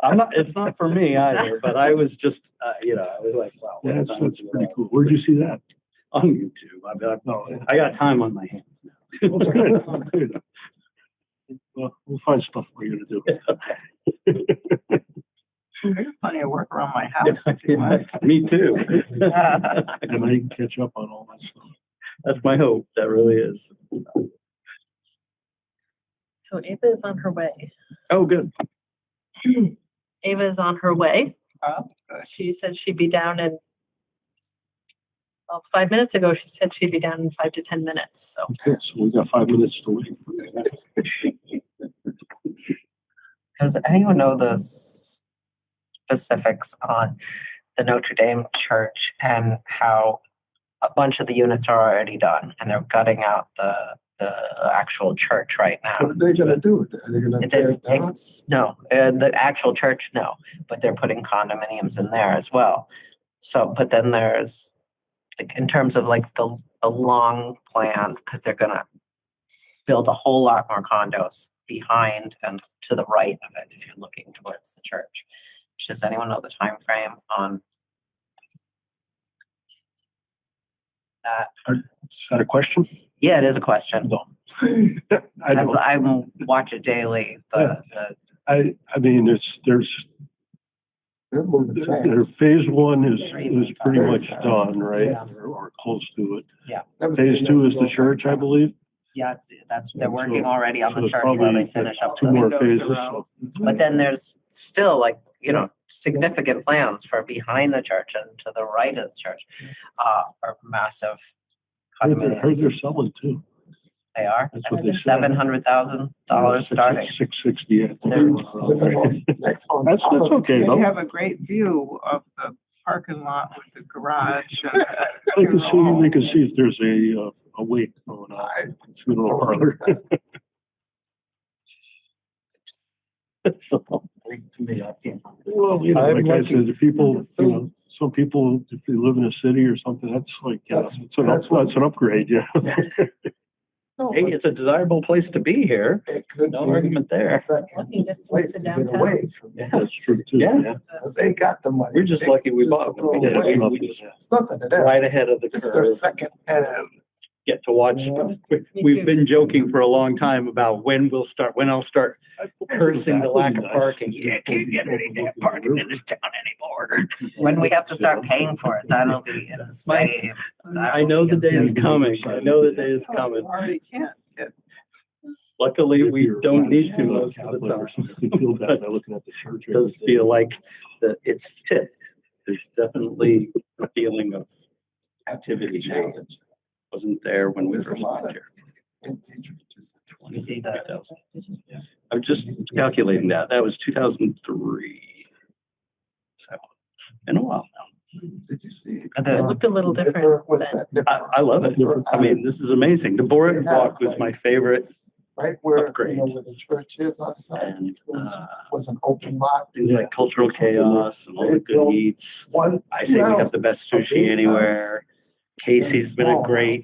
[SPEAKER 5] I'm not, it's not for me either, but I was just, I was like, wow.
[SPEAKER 2] Yeah, that's pretty cool. Where'd you see that?
[SPEAKER 5] On YouTube. I got time on my hands now.
[SPEAKER 2] That's good. Good. Well, we'll find stuff for you to do.
[SPEAKER 3] There's plenty of work around my house if you want.
[SPEAKER 5] Me too.
[SPEAKER 2] And I can catch up on all that stuff.
[SPEAKER 5] That's my hope. That really is.
[SPEAKER 4] So Ava is on her way.
[SPEAKER 5] Oh, good.
[SPEAKER 4] Ava is on her way.
[SPEAKER 3] Oh, good.
[SPEAKER 4] She said she'd be down in, well, 5 minutes ago, she said she'd be down in 5 to 10 minutes. So
[SPEAKER 2] Okay, so we got 5 minutes to wait.
[SPEAKER 8] Does anyone know the specifics on the Notre Dame church and how a bunch of the units are already done and they're gutting out the the actual church right now.
[SPEAKER 9] What are they gonna do with it? Are they gonna
[SPEAKER 8] It
[SPEAKER 9] tear
[SPEAKER 8] is,
[SPEAKER 9] it down?
[SPEAKER 8] no, the actual church, no, but they're putting condominiums in there as well. So, but then there's, like, in terms of like the long plan, because they're gonna build a whole lot more condos behind and to the right of it, if you're looking towards the church. Does anyone know the time frame on that?
[SPEAKER 2] Is that a question?
[SPEAKER 8] Yeah, it is a question.
[SPEAKER 2] I
[SPEAKER 8] As
[SPEAKER 2] don't,
[SPEAKER 8] I watch it daily, the
[SPEAKER 2] I mean, there's,
[SPEAKER 9] They're moving
[SPEAKER 2] their
[SPEAKER 9] fast.
[SPEAKER 2] phase one is pretty much done, right?
[SPEAKER 8] Yeah.
[SPEAKER 2] Or close to it.
[SPEAKER 9] Never
[SPEAKER 2] Phase
[SPEAKER 9] seen
[SPEAKER 2] two
[SPEAKER 9] them
[SPEAKER 2] is the
[SPEAKER 9] go
[SPEAKER 2] church, I
[SPEAKER 9] down.
[SPEAKER 2] believe.
[SPEAKER 8] yeah, they're working already on
[SPEAKER 2] So
[SPEAKER 8] the
[SPEAKER 2] there's
[SPEAKER 8] church while
[SPEAKER 2] probably
[SPEAKER 8] they finish up
[SPEAKER 2] two
[SPEAKER 8] the.
[SPEAKER 2] more
[SPEAKER 3] windows
[SPEAKER 2] phases.
[SPEAKER 3] are
[SPEAKER 2] So
[SPEAKER 8] But then there's still, like, you know, significant plans for behind the church and to the right of the church, are massive
[SPEAKER 2] I heard they're
[SPEAKER 8] condominiums.
[SPEAKER 2] selling too.
[SPEAKER 8] They are,
[SPEAKER 2] That's what they said.
[SPEAKER 8] $700,000 starting.
[SPEAKER 2] 660. I think.
[SPEAKER 8] They're-
[SPEAKER 9] Living on- next on
[SPEAKER 2] That's
[SPEAKER 9] top of
[SPEAKER 2] okay,
[SPEAKER 9] it.
[SPEAKER 2] though.
[SPEAKER 3] They have a great view of the parking lot with the garage and.
[SPEAKER 2] They can see if there's a wake going on. Funeral parlor.
[SPEAKER 5] To me, I can't.
[SPEAKER 2] Well, you know,
[SPEAKER 5] I'm
[SPEAKER 2] like I
[SPEAKER 5] lucky.
[SPEAKER 2] said, the people, you know, some people, if they live in a city or something, that's like,
[SPEAKER 9] That's-
[SPEAKER 2] it's an upgrade, yeah.
[SPEAKER 9] No,
[SPEAKER 5] Hey,
[SPEAKER 9] but
[SPEAKER 5] it's a desirable place to be here.
[SPEAKER 9] it could
[SPEAKER 5] No
[SPEAKER 9] be
[SPEAKER 5] argument
[SPEAKER 9] a
[SPEAKER 5] there.
[SPEAKER 9] second
[SPEAKER 4] Lucky distance
[SPEAKER 9] place
[SPEAKER 4] to
[SPEAKER 9] to get
[SPEAKER 4] downtown.
[SPEAKER 9] away from it.
[SPEAKER 5] Yeah.
[SPEAKER 2] That's true too.
[SPEAKER 5] Yeah.
[SPEAKER 9] Because they got the money.
[SPEAKER 5] We're just
[SPEAKER 9] They-
[SPEAKER 5] lucky we
[SPEAKER 9] just
[SPEAKER 5] bought
[SPEAKER 9] throw
[SPEAKER 5] one. We
[SPEAKER 9] it
[SPEAKER 5] did.
[SPEAKER 9] away.
[SPEAKER 5] We just
[SPEAKER 9] It's nothing to them.
[SPEAKER 5] right ahead of the
[SPEAKER 9] It's their
[SPEAKER 5] curve.
[SPEAKER 9] second hand.
[SPEAKER 5] Get to watch.
[SPEAKER 4] Me
[SPEAKER 5] We've
[SPEAKER 4] too.
[SPEAKER 5] been joking for a long time about when I'll start cursing the lack of parking.
[SPEAKER 2] Yeah,
[SPEAKER 5] can't get any damn parking in this town anymore.
[SPEAKER 8] When we have to start paying for it, that'll be insane.
[SPEAKER 5] I know the day is coming. I know the day is coming.
[SPEAKER 3] Already can't get.
[SPEAKER 5] Luckily, we don't need to most of the time.
[SPEAKER 2] You feel bad by looking at the church.
[SPEAKER 5] It does feel like that it's fit. There's definitely a feeling of activity now that wasn't there when we first moved here.
[SPEAKER 8] You see the,
[SPEAKER 5] 2000. I'm just calculating that. That was 2003. So, been a while now.
[SPEAKER 9] Did you see?
[SPEAKER 8] the-
[SPEAKER 4] It looked a little different
[SPEAKER 9] What's
[SPEAKER 4] then.
[SPEAKER 9] that nipper?
[SPEAKER 5] I love it. I mean, this is amazing. The board walk was my favorite,
[SPEAKER 9] Right where,
[SPEAKER 5] upgrade.
[SPEAKER 9] where the church is on the side,
[SPEAKER 5] and
[SPEAKER 9] was an open lot.
[SPEAKER 5] things like cultural chaos and all the good eats.
[SPEAKER 9] One.
[SPEAKER 5] I say we have the best sushi anywhere. Casey's been a great,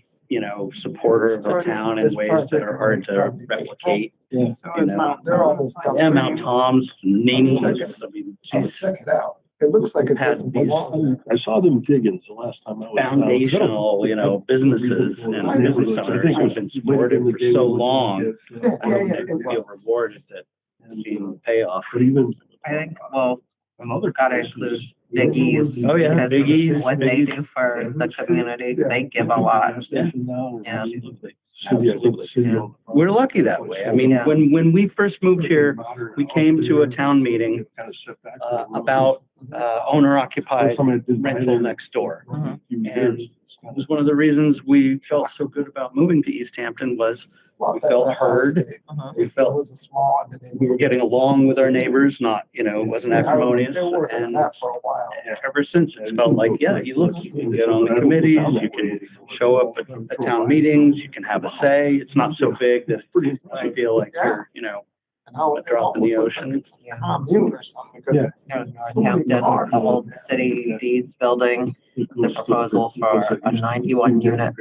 [SPEAKER 5] supporter of the town in ways that are hard to replicate.
[SPEAKER 3] So
[SPEAKER 5] You
[SPEAKER 3] is
[SPEAKER 5] know,
[SPEAKER 3] Mount.
[SPEAKER 9] They're almost done.
[SPEAKER 5] Yeah, Mount Tom's, Nini's, I mean, geez,
[SPEAKER 9] Check it out. It looks like it
[SPEAKER 5] Had
[SPEAKER 9] doesn't
[SPEAKER 5] these-
[SPEAKER 9] belong.
[SPEAKER 2] I saw them digging the last time I was down.
[SPEAKER 5] foundational, businesses and business owners who've been supportive for so long.
[SPEAKER 9] Yeah,
[SPEAKER 5] I
[SPEAKER 9] yeah,
[SPEAKER 5] don't
[SPEAKER 9] yeah,
[SPEAKER 5] think
[SPEAKER 9] it
[SPEAKER 5] we feel
[SPEAKER 9] was.
[SPEAKER 5] rewarded that seeing the payoff.
[SPEAKER 2] But even
[SPEAKER 8] I think, well,
[SPEAKER 2] another.
[SPEAKER 8] gotta include Big E's.
[SPEAKER 5] Oh, yeah,
[SPEAKER 8] because
[SPEAKER 5] Big E's,
[SPEAKER 8] what
[SPEAKER 5] Big
[SPEAKER 8] they
[SPEAKER 5] E's.
[SPEAKER 8] do for the community, they give a lot.
[SPEAKER 5] Yeah.
[SPEAKER 8] Yeah.
[SPEAKER 5] Absolutely.
[SPEAKER 8] Yeah.
[SPEAKER 5] We're lucky that way. I mean,
[SPEAKER 8] Yeah.
[SPEAKER 5] when we first moved here, we came to a town meeting about owner occupied rental next door. And it was one of the reasons we felt so good about moving to Easthampton was
[SPEAKER 9] Well,
[SPEAKER 5] we
[SPEAKER 9] that's
[SPEAKER 5] felt
[SPEAKER 9] the house
[SPEAKER 5] heard.
[SPEAKER 9] thing.
[SPEAKER 5] We
[SPEAKER 9] It
[SPEAKER 5] felt
[SPEAKER 9] was a small. and then
[SPEAKER 5] we were getting along with our neighbors, not, it wasn't acrimonious.
[SPEAKER 9] They were working on
[SPEAKER 5] And
[SPEAKER 9] that for a while.
[SPEAKER 5] ever since, it's felt like, yeah, you can get on the committees, you can show up at town meetings, you can have a say. It's not so big that you feel like you're,
[SPEAKER 9] And how
[SPEAKER 5] a
[SPEAKER 9] it
[SPEAKER 5] drop in the
[SPEAKER 9] almost looks like
[SPEAKER 5] ocean.
[SPEAKER 9] it's a commune or something, because
[SPEAKER 2] Yeah.
[SPEAKER 9] it's
[SPEAKER 8] Northampton, the old city deeds building, the proposal for a 91 unit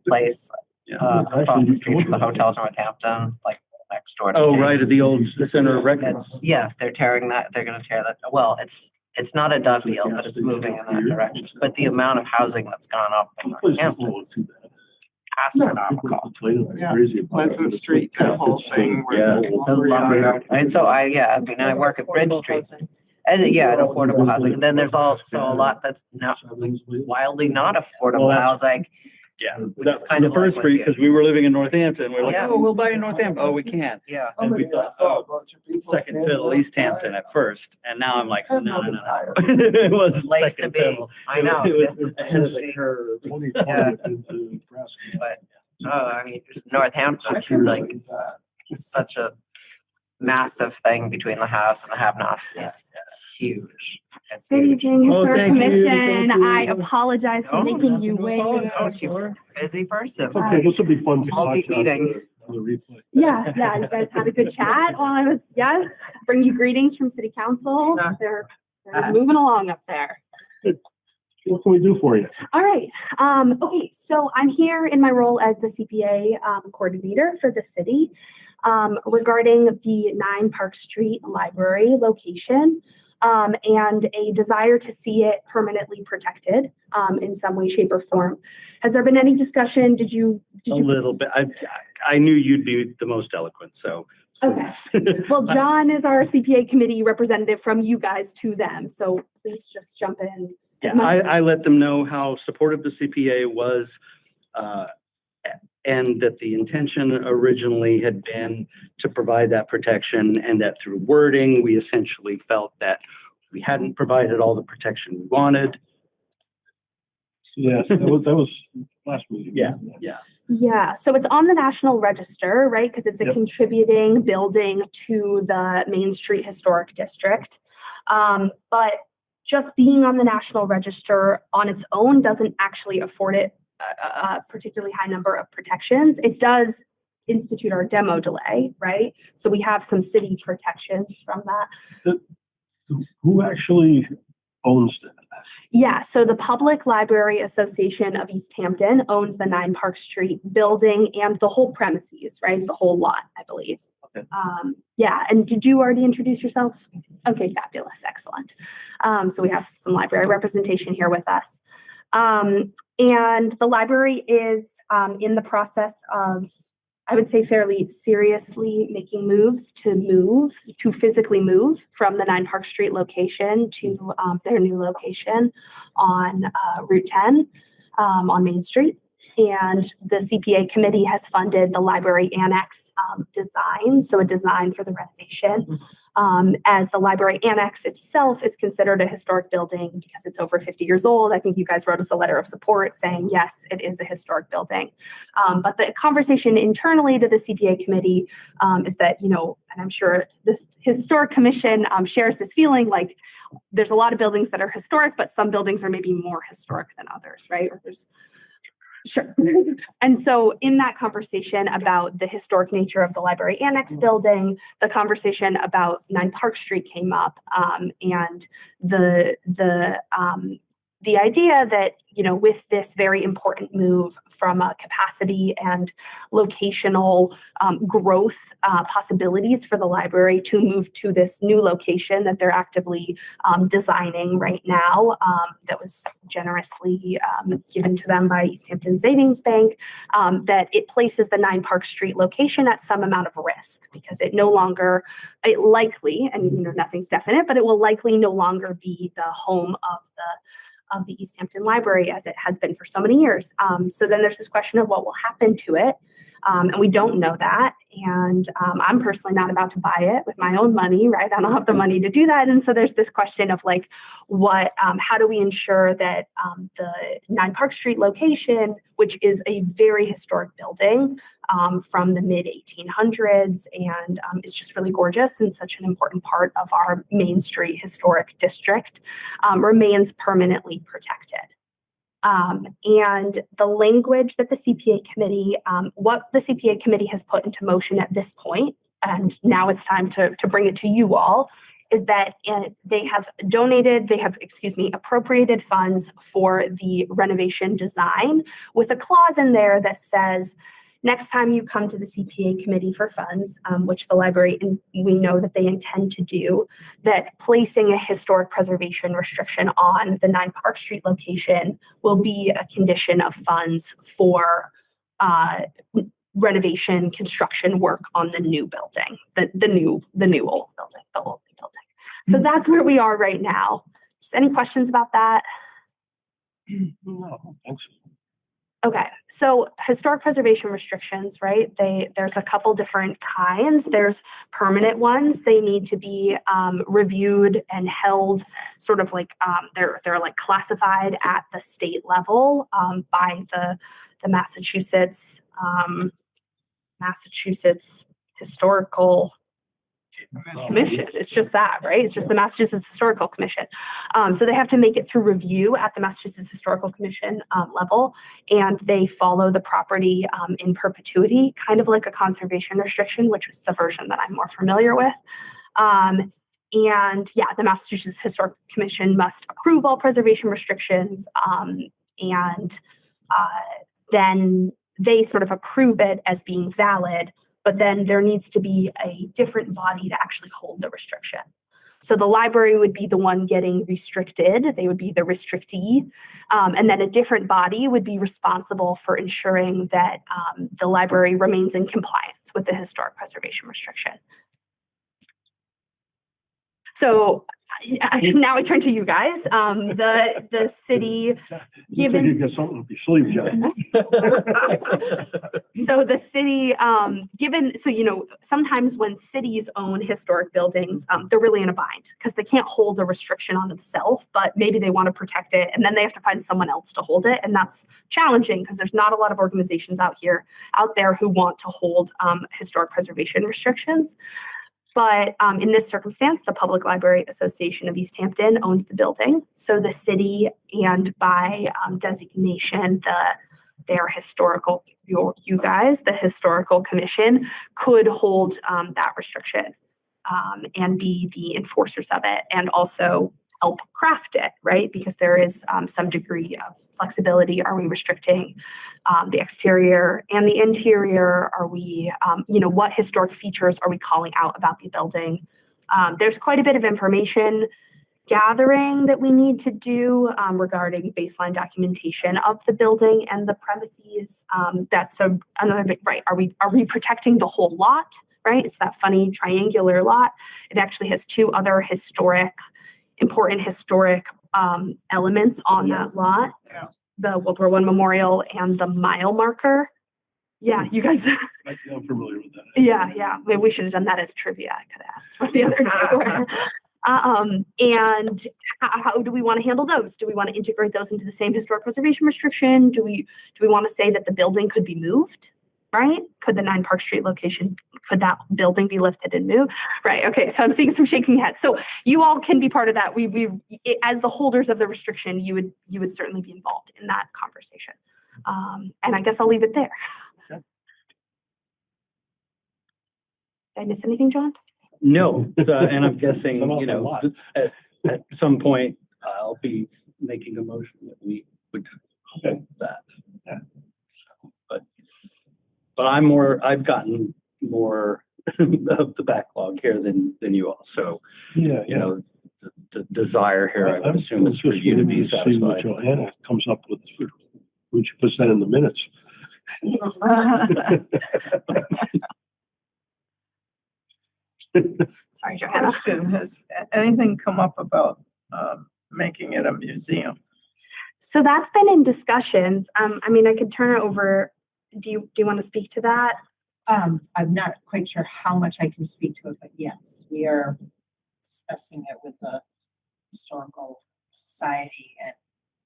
[SPEAKER 8] place across the street from the Hotel Northampton, like next door to
[SPEAKER 5] Oh, right,
[SPEAKER 8] James.
[SPEAKER 5] at the old Center of Records.
[SPEAKER 8] They're tearing that, they're gonna tear that, well, it's not a done deal, but it's moving in that direction. But the amount of housing that's gone up in Northampton is astronomical.
[SPEAKER 3] Pleasant Street, that whole thing. where
[SPEAKER 5] Yeah.
[SPEAKER 8] The lumberyard, and so I work at Bridge Street, and and affordable housing, and then there's also a lot that's not wildly not affordable
[SPEAKER 5] Well, that's-
[SPEAKER 8] housing.
[SPEAKER 5] Yeah,
[SPEAKER 8] Which
[SPEAKER 5] that's
[SPEAKER 8] is
[SPEAKER 5] kind of
[SPEAKER 8] like
[SPEAKER 5] first
[SPEAKER 8] what's
[SPEAKER 5] street,
[SPEAKER 8] here.
[SPEAKER 5] because we were living in Northampton. We're like,
[SPEAKER 8] Yeah.
[SPEAKER 5] oh, we'll buy in Northampton. Oh, we can't.
[SPEAKER 8] Yeah,
[SPEAKER 5] And we thought, oh, second fiddle Easthampton at first. And now I'm like, no. It was
[SPEAKER 8] place to
[SPEAKER 5] second
[SPEAKER 8] be,
[SPEAKER 5] fiddle.
[SPEAKER 8] I know.
[SPEAKER 5] It was
[SPEAKER 8] This is
[SPEAKER 5] ahead of the
[SPEAKER 8] the-
[SPEAKER 5] curve.
[SPEAKER 8] But, I mean, just Northampton, like, such a massive thing between the haves and the have-nots. It's huge.
[SPEAKER 10] Good evening,
[SPEAKER 5] Oh,
[SPEAKER 10] Historic
[SPEAKER 5] thank you.
[SPEAKER 10] Commission.
[SPEAKER 5] Thank you.
[SPEAKER 10] I apologize for
[SPEAKER 8] No,
[SPEAKER 10] making you wait.
[SPEAKER 8] Busy person.
[SPEAKER 2] Okay, this will be fun to watch on
[SPEAKER 8] Multi-meeting.
[SPEAKER 2] the replay.
[SPEAKER 10] Yeah, you guys had a good chat while I was, yes, bring you greetings from City Council.
[SPEAKER 8] Yeah.
[SPEAKER 10] They're moving along up there.
[SPEAKER 2] What can we do for you?
[SPEAKER 10] All right. Okay, so I'm here in my role as the CPA coordinator for the city regarding the 9 Park Street Library location and a desire to see it permanently protected in some way, shape, or form. Has there been any discussion? Did you?
[SPEAKER 5] A little bit. I knew you'd be the most eloquent, so.
[SPEAKER 10] Okay. Well, John is our CPA committee representative from you guys to them, so please just jump in.
[SPEAKER 5] Yeah, I let them know how supportive the CPA was, and that the intention originally had been to provide that protection, and that through wording, we essentially felt that we hadn't provided all the protection we wanted.
[SPEAKER 2] Yeah, that was last meeting.
[SPEAKER 5] Yeah.
[SPEAKER 10] Yeah, so it's on the National Register, right? Because it's a
[SPEAKER 2] Yep.
[SPEAKER 10] contributing building to the Main Street Historic District. But just being on the National Register on its own doesn't actually afford it a particularly high number of protections. It does institute our demo delay, right? So we have some city protections from that.
[SPEAKER 2] Who actually owns that?
[SPEAKER 10] Yeah, so the Public Library Association of Easthampton owns the 9 Park Street building and the whole premises, right? The whole lot, I believe.
[SPEAKER 2] Okay.
[SPEAKER 10] Yeah, and did you already introduce yourself? Okay, fabulous, excellent. So we have some library representation here with us. And the library is in the process of, I would say, fairly seriously making moves to physically move from the 9 Park Street location to their new location on Route 10 on Main Street. And the CPA committee has funded the library annex design, so a design for the renovation. As the library annex itself is considered a historic building because it's over 50 years old. I think you guys wrote us a letter of support saying, yes, it is a historic building. But the conversation internally to the CPA committee is that, and I'm sure this historic commission shares this feeling like there's a lot of buildings that are historic, but some buildings are maybe more historic than others, right? Or there's Sure. And so in that conversation about the historic nature of the library annex building, the conversation about 9 Park Street came up, and the idea that, with this very important move from a capacity and locational growth possibilities for the library to move to this new location that they're actively designing right now, that was generously given to them by Easthampton Savings Bank, that it places the 9 Park Street location at some amount of risk because it likely, and nothing's definite, but it will likely no longer be the home of the Easthampton Library as it has been for so many years. So then there's this question of what will happen to it. And we don't know that. And I'm personally not about to buy it with my own money, right? I don't have the money to do that. And so there's this question of how do we ensure that the 9 Park Street location, which is a very historic building from the mid 1800s and is just really gorgeous and such an important part of our Main Street Historic District, remains permanently protected. And the language that the CPA committee, what the CPA committee has put into motion at this point, and now it's time to bring it to you all, is that they have appropriated funds for the renovation design with a clause in there that says, next time you come to the CPA committee for funds, which the library, and we know that they intend to do, that placing a historic preservation restriction on the 9 Park Street location will be a condition of funds for renovation construction work on the new building, the new old building, the old building. So that's where we are right now. Just any questions about that?
[SPEAKER 2] No, thanks.
[SPEAKER 10] Okay, so historic preservation restrictions, right? There's a couple different kinds. There's permanent ones. They need to be reviewed and held sort of like they're like classified at the state level by the Massachusetts Historical Commission. It's just that, right? It's just the Massachusetts Historical Commission. So they have to make it through review at the Massachusetts Historical Commission level, and they follow the property in perpetuity, kind of like a conservation restriction, which was the version that I'm more familiar with. And yeah, the Massachusetts Historic Commission must approve all preservation restrictions, and then they sort of approve it as being valid, but then there needs to be a different body to actually hold the restriction. So the library would be the one getting restricted, they would be the restrictee, and then a different body would be responsible for ensuring that the library remains in compliance with the historic preservation restriction. So now I turn to you guys. The city,
[SPEAKER 2] You think you got something up your sleeve, John?
[SPEAKER 10] so the city, sometimes when cities own historic buildings, they're really in a bind because they can't hold a restriction on themselves, but maybe they want to protect it and then they have to find someone else to hold it. And that's challenging because there's not a lot of organizations out there who want to hold historic preservation restrictions. But in this circumstance, the Public Library Association of Easthampton owns the building. So the city, and by designation, their historical, the historical commission could hold that restriction and be the enforcers of it, and also help craft it, right? Because there is some degree of flexibility. Are we restricting the exterior and the interior? Are we, what historic features are we calling out about the building? There's quite a bit of information gathering that we need to do regarding baseline documentation of the building and the premises. That's another bit, right? Are we protecting the whole lot, right? It's that funny triangular lot. It actually has two other important historic elements on that lot.
[SPEAKER 3] Yeah.
[SPEAKER 10] The World War I memorial and the mile marker. Yeah, you guys.
[SPEAKER 2] I'm familiar with that.
[SPEAKER 10] Yeah. Maybe we should have done that as trivia. I could have asked what the other two were. And how do we want to handle those? Do we want to integrate those into the same historic preservation restriction? Do we want to say that the building could be moved? Right? Could the 9 Park Street location, could that building be lifted and moved? Right. Okay. So I'm seeing some shaking heads. So you all can be part of that. As the holders of the restriction, you would certainly be involved in that conversation. And I guess I'll leave it there.
[SPEAKER 2] Okay.
[SPEAKER 10] Did I miss anything, John?
[SPEAKER 5] No, and I'm guessing,
[SPEAKER 2] It's an awful lot.
[SPEAKER 5] at some point, I'll be making a motion that we would hold that.
[SPEAKER 2] Yeah.
[SPEAKER 5] But I've gotten more of the backlog here than you all. So,
[SPEAKER 2] Yeah,
[SPEAKER 5] the desire here, I would assume, is for
[SPEAKER 2] just
[SPEAKER 5] you to be
[SPEAKER 2] waiting see what
[SPEAKER 5] satisfied.
[SPEAKER 2] Joanna comes up with, when she puts that in the minutes.
[SPEAKER 10] Sorry, Joanna.
[SPEAKER 3] Question, has anything come up about making it a museum?
[SPEAKER 10] So that's been in discussions. I could turn it over. Do you want to speak to that?
[SPEAKER 7] I'm not quite sure how much I can speak to it, but yes, we are discussing it with the Historical Society, and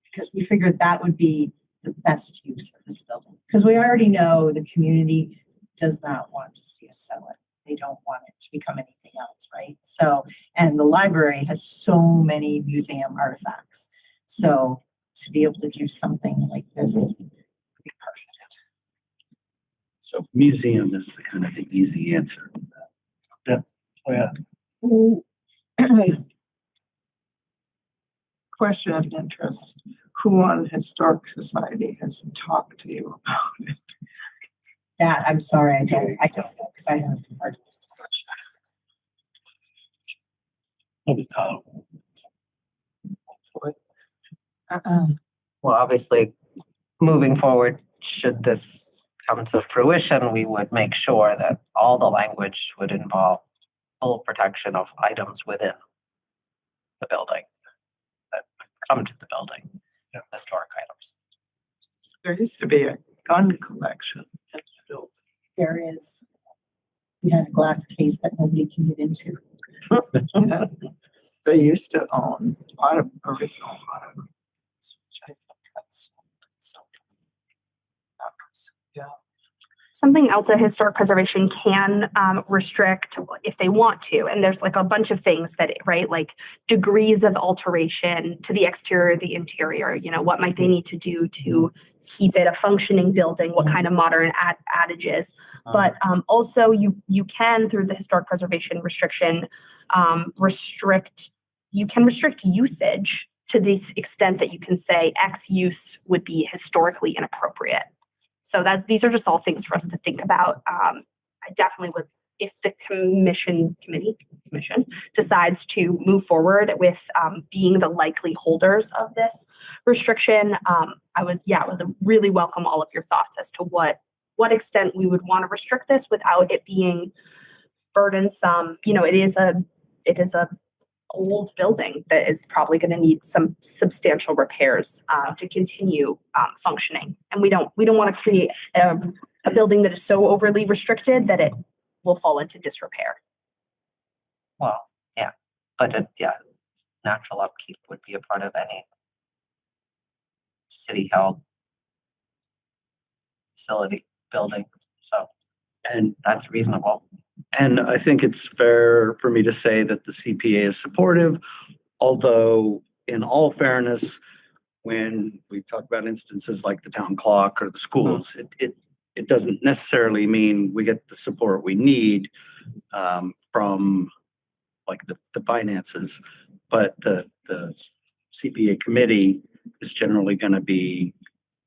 [SPEAKER 7] because we figured that would be the best use of this building. Because we already know the community does not want to see us sell it. They don't want it to become anything else, right? So, and the library has so many museum artifacts. So to be able to do something like this would be perfect.
[SPEAKER 5] So museum is the kind of the easy answer.
[SPEAKER 2] Oh, yeah.
[SPEAKER 3] Question of interest, who on Historic Society has talked to you about it?
[SPEAKER 7] That, I'm sorry, I don't know, because I haven't heard those discussions.
[SPEAKER 2] Probably Tom.
[SPEAKER 8] Well, obviously, moving forward, should this come to fruition, we would make sure that all the language would involve full protection of items within the building that come to the building, historic items.
[SPEAKER 3] There used to be a gun collection in the building.
[SPEAKER 7] There is, we had a glass case that nobody can get into.
[SPEAKER 3] Yeah. They used to own a lot of original autographs, which I think that's something. That was, yeah.
[SPEAKER 10] Something else a historic preservation can restrict if they want to. And there's like a bunch of things that, right, like degrees of alteration to the exterior, the interior, you know, what might they need to do to keep it a functioning building? What kind of modern adages? But also you can, through the historic preservation restriction, restrict usage to the extent that you can say X use would be historically inappropriate. So these are just all things for us to think about. I definitely would, if the commission decides to move forward with being the likely holders of this restriction, I would really welcome all of your thoughts as to what extent we would want to restrict this without it being burdensome. You know, it is a old building that is probably going to need some substantial repairs to continue functioning. And we don't want to create a building that is so overly restricted that it will fall into disrepair.
[SPEAKER 8] Well, yeah, but natural upkeep would be a part of any city held facility building, so
[SPEAKER 5] And
[SPEAKER 8] that's reasonable.
[SPEAKER 5] And I think it's fair for me to say that the CPA is supportive, although in all fairness, when we talk about instances like the town clock or the schools, it doesn't necessarily mean we get the support we need from like the finances, but the CPA committee is generally going to be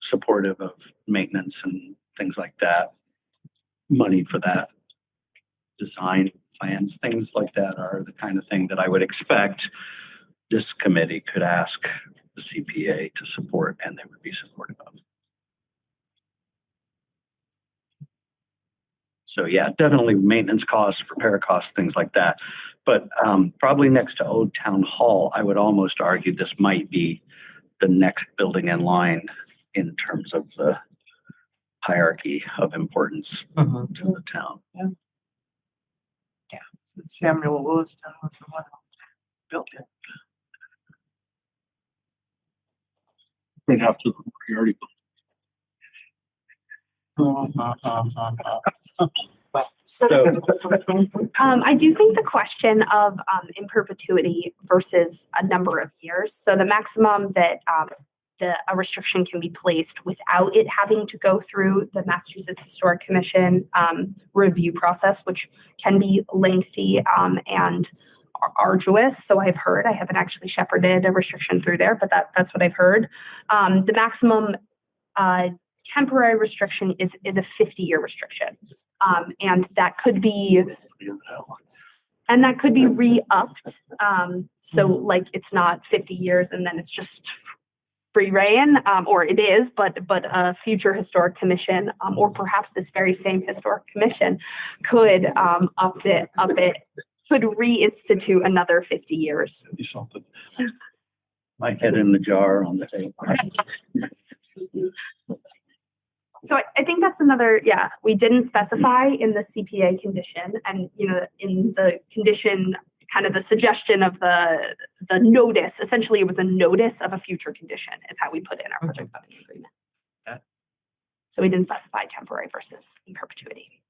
[SPEAKER 5] supportive of maintenance and things like that, money for that. Design plans, things like that are the kind of thing that I would expect this committee could ask the CPA to support, and they would be supportive of. So yeah, definitely maintenance costs, repair costs, things like that. But probably next to Old Town Hall, I would almost argue this might be the next building in line in terms of the hierarchy of importance to the town.
[SPEAKER 3] Samuel Williston was the one who built it.
[SPEAKER 2] Right after the priority.
[SPEAKER 10] I do think the question of in perpetuity versus a number of years. So the maximum that a restriction can be placed without it having to go through the Massachusetts Historic Commission review process, which can be lengthy and arduous. So I've heard, I haven't actually shepherded a restriction through there, but that's what I've heard. The maximum temporary restriction is a 50-year restriction. And that could be re-upped. So like it's not 50 years and then it's just free reign, or it is, but a future historic commission, or perhaps this very same historic commission could up it, could reinstitute another 50 years.
[SPEAKER 5] Be something. My head in the jar on the table.
[SPEAKER 10] So I think that's another, we didn't specify in the CPA condition, and in the condition, kind of the suggestion of the notice, essentially it was a notice of a future condition is how we put it in our project funding agreement.
[SPEAKER 5] Okay.
[SPEAKER 10] So we didn't specify temporary versus in perpetuity.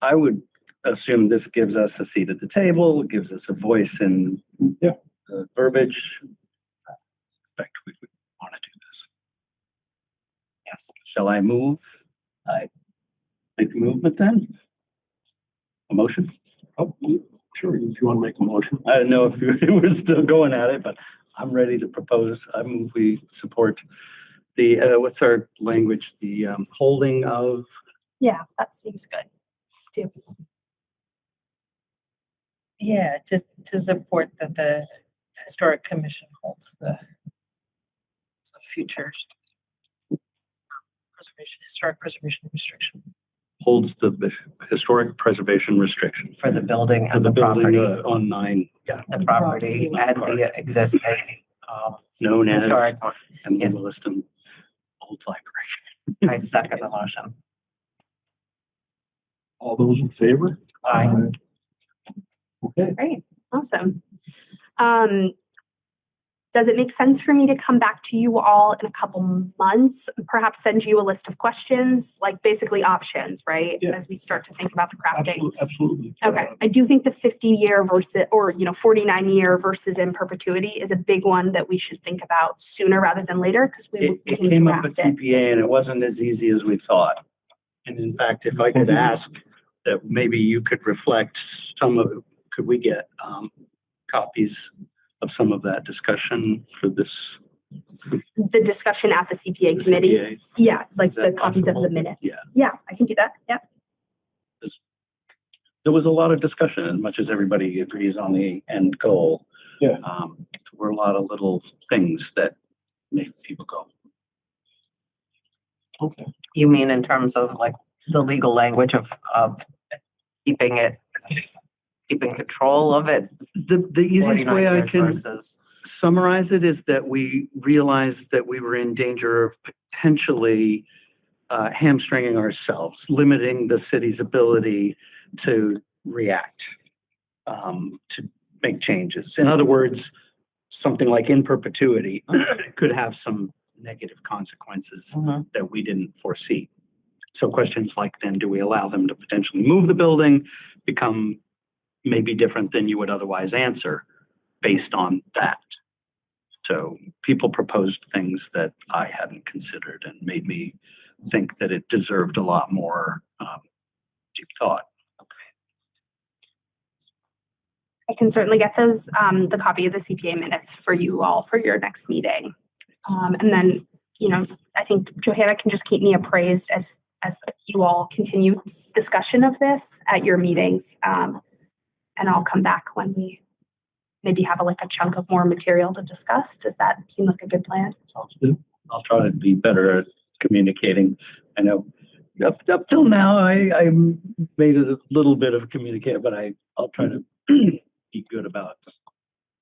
[SPEAKER 5] I would assume this gives us a seat at the table, gives us a voice in the verbiage. I expect we would want to do this.
[SPEAKER 8] Yes.
[SPEAKER 5] Shall I move? I make a movement then? A motion?
[SPEAKER 2] Oh, sure, if you want to make a motion.
[SPEAKER 5] I don't know if we're still going at it, but I'm ready to propose. I move we support the, what's our language? The holding of,
[SPEAKER 10] Yeah, that seems good too.
[SPEAKER 4] Yeah, just to support that the historic commission holds the future historic preservation restriction.
[SPEAKER 5] holds the historic preservation restriction.
[SPEAKER 8] For the building
[SPEAKER 5] For
[SPEAKER 8] and
[SPEAKER 5] the
[SPEAKER 8] the
[SPEAKER 5] building
[SPEAKER 8] property,
[SPEAKER 5] on 9,
[SPEAKER 8] the property and the existing
[SPEAKER 5] known as,
[SPEAKER 8] historic.
[SPEAKER 5] and the
[SPEAKER 8] Yes.
[SPEAKER 5] Williston Old Library.
[SPEAKER 8] I second the motion.
[SPEAKER 2] All those in favor?
[SPEAKER 8] Aye.
[SPEAKER 2] Okay.
[SPEAKER 10] Great, awesome. Does it make sense for me to come back to you all in a couple months, perhaps send you a list of questions, like basically options, right?
[SPEAKER 2] Yeah.
[SPEAKER 10] As we start to think about the crafting.
[SPEAKER 2] Absolutely.
[SPEAKER 10] Okay, I do think the 50-year versus, or 49-year versus in perpetuity is a big one that we should think about sooner rather than later, because we
[SPEAKER 5] It
[SPEAKER 10] can
[SPEAKER 5] came up at
[SPEAKER 10] draft it.
[SPEAKER 5] CPA and it wasn't as easy as we thought. And in fact, if I could ask that maybe you could reflect some of, could we get copies of some of that discussion for this?
[SPEAKER 10] The discussion at the CPA
[SPEAKER 5] the
[SPEAKER 10] committee.
[SPEAKER 5] CPA?
[SPEAKER 10] Yeah, like
[SPEAKER 5] Is
[SPEAKER 10] the
[SPEAKER 5] that
[SPEAKER 10] copies of
[SPEAKER 5] possible?
[SPEAKER 10] the minutes.
[SPEAKER 5] Yeah.
[SPEAKER 10] Yeah, I can do that. Yeah.
[SPEAKER 5] There was a lot of discussion, as much as everybody agrees on the end goal.
[SPEAKER 2] Yeah.
[SPEAKER 5] There were a lot of little things that make people go,
[SPEAKER 2] Okay.
[SPEAKER 8] You mean in terms of like the legal language of keeping control of it?
[SPEAKER 5] the easiest
[SPEAKER 8] 49
[SPEAKER 5] way I
[SPEAKER 8] years
[SPEAKER 5] can
[SPEAKER 8] versus-
[SPEAKER 5] summarize it is that we realized that we were in danger of potentially hamstringing ourselves, limiting the city's ability to react, to make changes. In other words, something like in perpetuity could have some negative consequences
[SPEAKER 8] Mhm.
[SPEAKER 5] that we didn't foresee. So questions like, then do we allow them to potentially move the building, become maybe different than you would otherwise answer based on that. So people proposed things that I hadn't considered and made me think that it deserved a lot more deep thought.
[SPEAKER 10] I can certainly get those, the copy of the CPA minutes for you all for your next meeting. And then, I think Johanna can just keep me appraised as you all continue discussion of this at your meetings. And I'll come back when we maybe have a chunk of more material to discuss. Does that seem like a good plan?
[SPEAKER 2] Sounds good.
[SPEAKER 5] I'll try to be better at communicating. I know up till now, I made it a little bit of communicate, but I'll try to be good about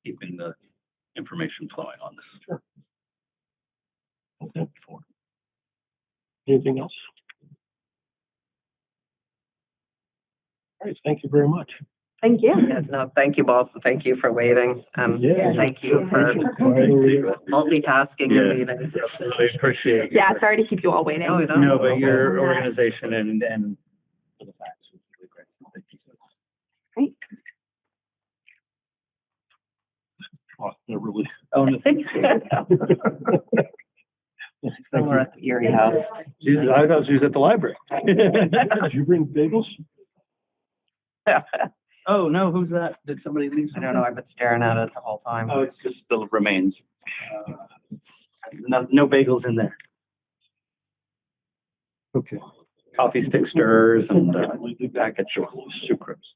[SPEAKER 5] keeping the information flowing on this.
[SPEAKER 2] Sure. Okay. Anything else? All right, thank you very much.
[SPEAKER 10] Thank you.
[SPEAKER 8] Yeah, no, thank you both. Thank you for waiting.
[SPEAKER 2] Yeah.
[SPEAKER 8] Thank you for multitasking your
[SPEAKER 5] Yeah.
[SPEAKER 8] meetings.
[SPEAKER 5] Really appreciate.
[SPEAKER 10] Yeah, sorry to keep you all waiting.
[SPEAKER 8] No, you don't.
[SPEAKER 5] No, but your
[SPEAKER 10] Yeah.
[SPEAKER 5] organization and for the facts was really great. Thank you.
[SPEAKER 10] Great.
[SPEAKER 2] Oh, they're really.
[SPEAKER 5] Oh, no.
[SPEAKER 8] Somewhere at the Erie House.
[SPEAKER 5] I thought she was at the library.
[SPEAKER 2] Did you bring bagels?
[SPEAKER 5] Oh, no, who's that? Did somebody leave
[SPEAKER 8] I
[SPEAKER 5] something?
[SPEAKER 8] don't know. I've been staring at it the whole time.
[SPEAKER 5] Oh, it's just the remains. No bagels in there.
[SPEAKER 2] Okay.
[SPEAKER 5] Coffee stick stirrers and packets of sucrose.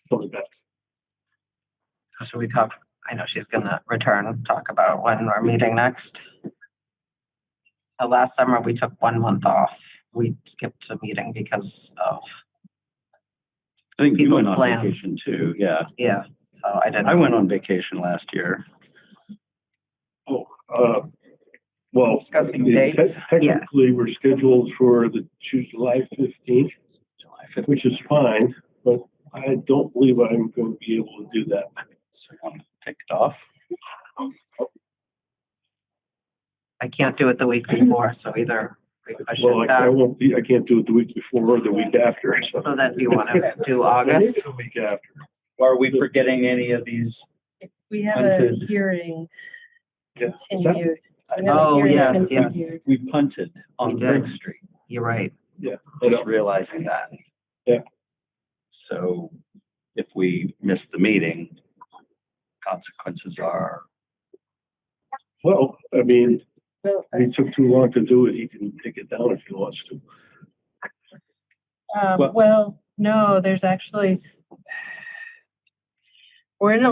[SPEAKER 2] Totally back.
[SPEAKER 8] Should we talk? I know she's gonna return, talk about when we're meeting next. Last summer, we took 1 month off. We skipped a meeting because of,
[SPEAKER 5] I think you
[SPEAKER 8] People's
[SPEAKER 5] went on
[SPEAKER 8] plans.
[SPEAKER 5] vacation too, yeah.
[SPEAKER 8] yeah, so I didn't.
[SPEAKER 5] I went on vacation last year.
[SPEAKER 2] Oh, well.
[SPEAKER 3] Discussing
[SPEAKER 2] te-
[SPEAKER 3] dates.
[SPEAKER 2] Technically, we're scheduled for the July 15th,
[SPEAKER 5] July 5th.
[SPEAKER 2] which is fine, but I don't believe I'm going to be able to do that.
[SPEAKER 5] So I'm gonna take it off.
[SPEAKER 8] I can't do it the week before, so either we push
[SPEAKER 2] Well,
[SPEAKER 8] it
[SPEAKER 2] I
[SPEAKER 8] back.
[SPEAKER 2] won't be, I can't do it the week before or the week after. So
[SPEAKER 8] So then do you want to do August?
[SPEAKER 2] The week after.
[SPEAKER 5] Are we forgetting any of these?
[SPEAKER 4] We have a
[SPEAKER 5] Punted.
[SPEAKER 4] hearing
[SPEAKER 2] Yeah. Is that-
[SPEAKER 4] continued. We have a
[SPEAKER 8] Oh,
[SPEAKER 4] hearing
[SPEAKER 8] yes,
[SPEAKER 4] continued.
[SPEAKER 5] We punted on
[SPEAKER 8] We did.
[SPEAKER 5] Lake Street,
[SPEAKER 8] You're right.
[SPEAKER 5] just realizing that.
[SPEAKER 2] Yeah.
[SPEAKER 5] So if we miss the meeting, consequences are,
[SPEAKER 2] Well, I mean, if he took too long to do it, he can take it down if he wants to.
[SPEAKER 5] Well-
[SPEAKER 4] Well, no, there's actually, we're in a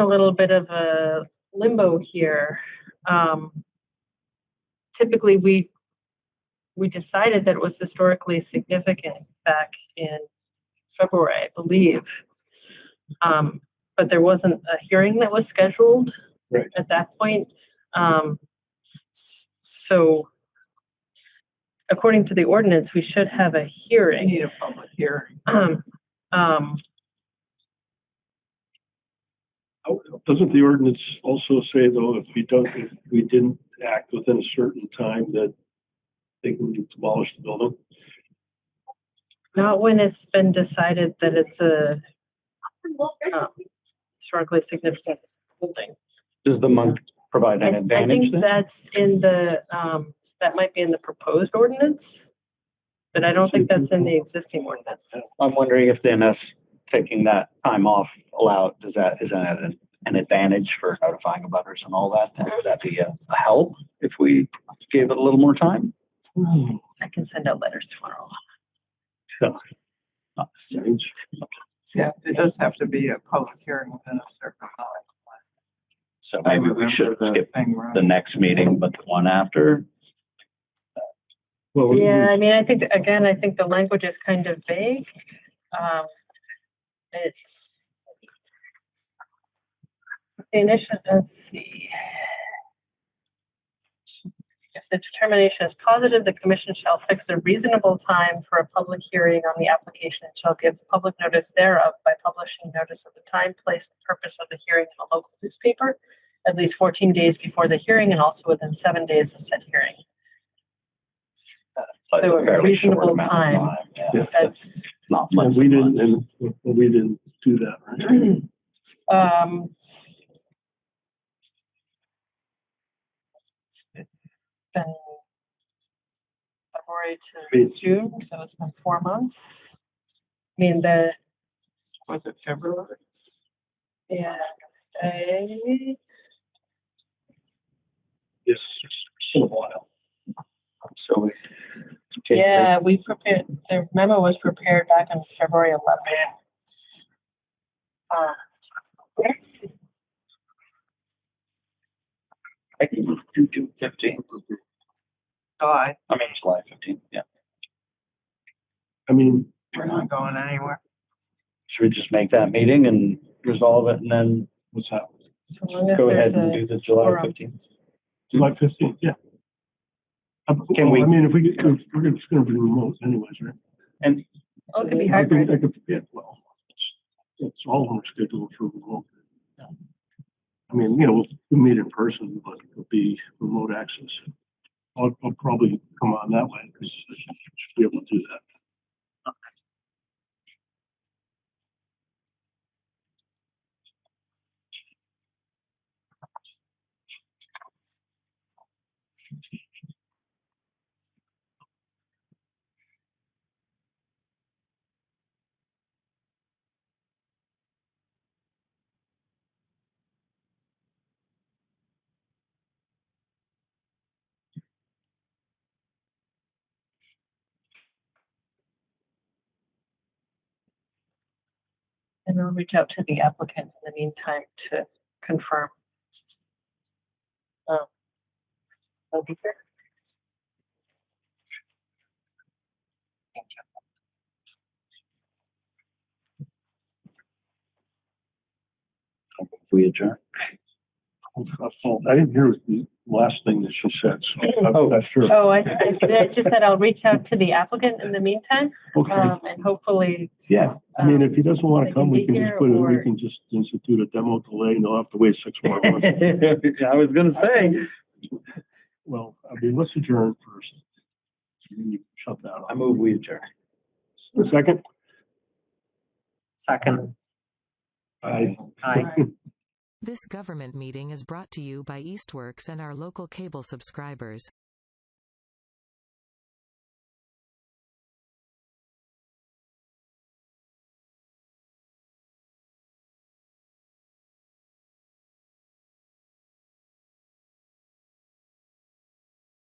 [SPEAKER 4] little bit of a limbo here. Typically, we decided that it was historically significant back in February, I believe. But there wasn't a hearing that was scheduled
[SPEAKER 2] Right.
[SPEAKER 4] at that point. So according to the ordinance, we should have a
[SPEAKER 3] We
[SPEAKER 4] hearing.
[SPEAKER 3] need a public hearing.
[SPEAKER 2] Doesn't the ordinance also say though, if we didn't act within a certain time that they can demolish the building?
[SPEAKER 4] Not when it's been decided that it's a historically significant building.
[SPEAKER 5] Does the month provide an
[SPEAKER 4] I
[SPEAKER 5] advantage
[SPEAKER 4] think
[SPEAKER 5] then?
[SPEAKER 4] that's in the, that might be in the proposed ordinance, but I don't think that's in the existing ordinance.
[SPEAKER 5] I'm wondering if then us taking that time off is that an advantage for notifying abutters and all that? Then would that be a help if we gave it a little more time?
[SPEAKER 4] I can send out letters tomorrow.
[SPEAKER 5] So, not necessarily.
[SPEAKER 3] Yeah, it does have to be a public hearing within a certain amount of time.
[SPEAKER 5] So
[SPEAKER 3] I
[SPEAKER 5] maybe we
[SPEAKER 3] remember
[SPEAKER 5] should
[SPEAKER 3] the
[SPEAKER 5] skip
[SPEAKER 3] thing where-
[SPEAKER 5] the next meeting, but the one after.
[SPEAKER 2] Well,
[SPEAKER 4] Yeah, I mean, I think the language is kind of vague. It's let's see. If the determination is positive, the commission shall fix a reasonable time for a public hearing on the application and shall give public notice thereof by publishing notice of the time, place, and purpose of the hearing in a local newspaper at least 14 days before the hearing and also within 7 days of said hearing.
[SPEAKER 5] But
[SPEAKER 4] So
[SPEAKER 5] a
[SPEAKER 4] a
[SPEAKER 5] fairly short
[SPEAKER 4] reasonable
[SPEAKER 5] amount of
[SPEAKER 4] time.
[SPEAKER 5] Yeah,
[SPEAKER 4] That's
[SPEAKER 5] not
[SPEAKER 2] and
[SPEAKER 5] much.
[SPEAKER 2] we didn't do that, right?
[SPEAKER 4] It's been February to June, so it's been 4 months. I mean,
[SPEAKER 3] Was it February?
[SPEAKER 4] yeah,
[SPEAKER 2] Yes, it's still a while.
[SPEAKER 5] So we.
[SPEAKER 4] yeah, we prepared, the memo was prepared back on February 11th.
[SPEAKER 5] I can do June 15th.
[SPEAKER 3] July,
[SPEAKER 5] I mean, July 15th, yeah.
[SPEAKER 2] I mean,
[SPEAKER 3] we're not going anywhere.
[SPEAKER 5] Should we just make that meeting and resolve it and then
[SPEAKER 2] what's that?
[SPEAKER 4] So long as
[SPEAKER 5] go
[SPEAKER 4] there's
[SPEAKER 5] ahead and
[SPEAKER 4] a,
[SPEAKER 5] do the July
[SPEAKER 4] quorum.
[SPEAKER 5] 15th?
[SPEAKER 2] July 15th, yeah.
[SPEAKER 5] Can we-
[SPEAKER 2] I mean, if we get, it's gonna be remote anyways, right?
[SPEAKER 5] And
[SPEAKER 4] oh, it could be
[SPEAKER 2] I think
[SPEAKER 4] hybrid.
[SPEAKER 2] I could, yeah, well, it's all of them are scheduled for remote. I mean, we'll meet in person, but it'll be remote access. I'll probably come on that way because I should be able to do that.
[SPEAKER 4] And I'll reach out to the applicant in the meantime to confirm. That'll be fair. Thank you.
[SPEAKER 5] if we adjourn.
[SPEAKER 2] I didn't hear the last thing that she said, so I'm
[SPEAKER 5] Oh.
[SPEAKER 2] not sure.
[SPEAKER 4] Oh, I just said I'll reach out to the applicant in the meantime,
[SPEAKER 2] Okay,
[SPEAKER 4] and hopefully,
[SPEAKER 2] yeah, I mean, if he doesn't want
[SPEAKER 4] they
[SPEAKER 2] to come,
[SPEAKER 4] can
[SPEAKER 2] we
[SPEAKER 4] be
[SPEAKER 2] can just
[SPEAKER 4] here
[SPEAKER 2] we
[SPEAKER 4] or-
[SPEAKER 2] can just institute a demo delay and they'll have to wait 6 more months.
[SPEAKER 5] I was gonna say.
[SPEAKER 2] Well, I mean, let's adjourn first. And then you shut that off.
[SPEAKER 5] I move we adjourn.
[SPEAKER 2] Second?
[SPEAKER 8] Second.
[SPEAKER 2] Aye.
[SPEAKER 8] Aye.
[SPEAKER 1] This government meeting is brought to you by Eastworks and our local cable subscribers.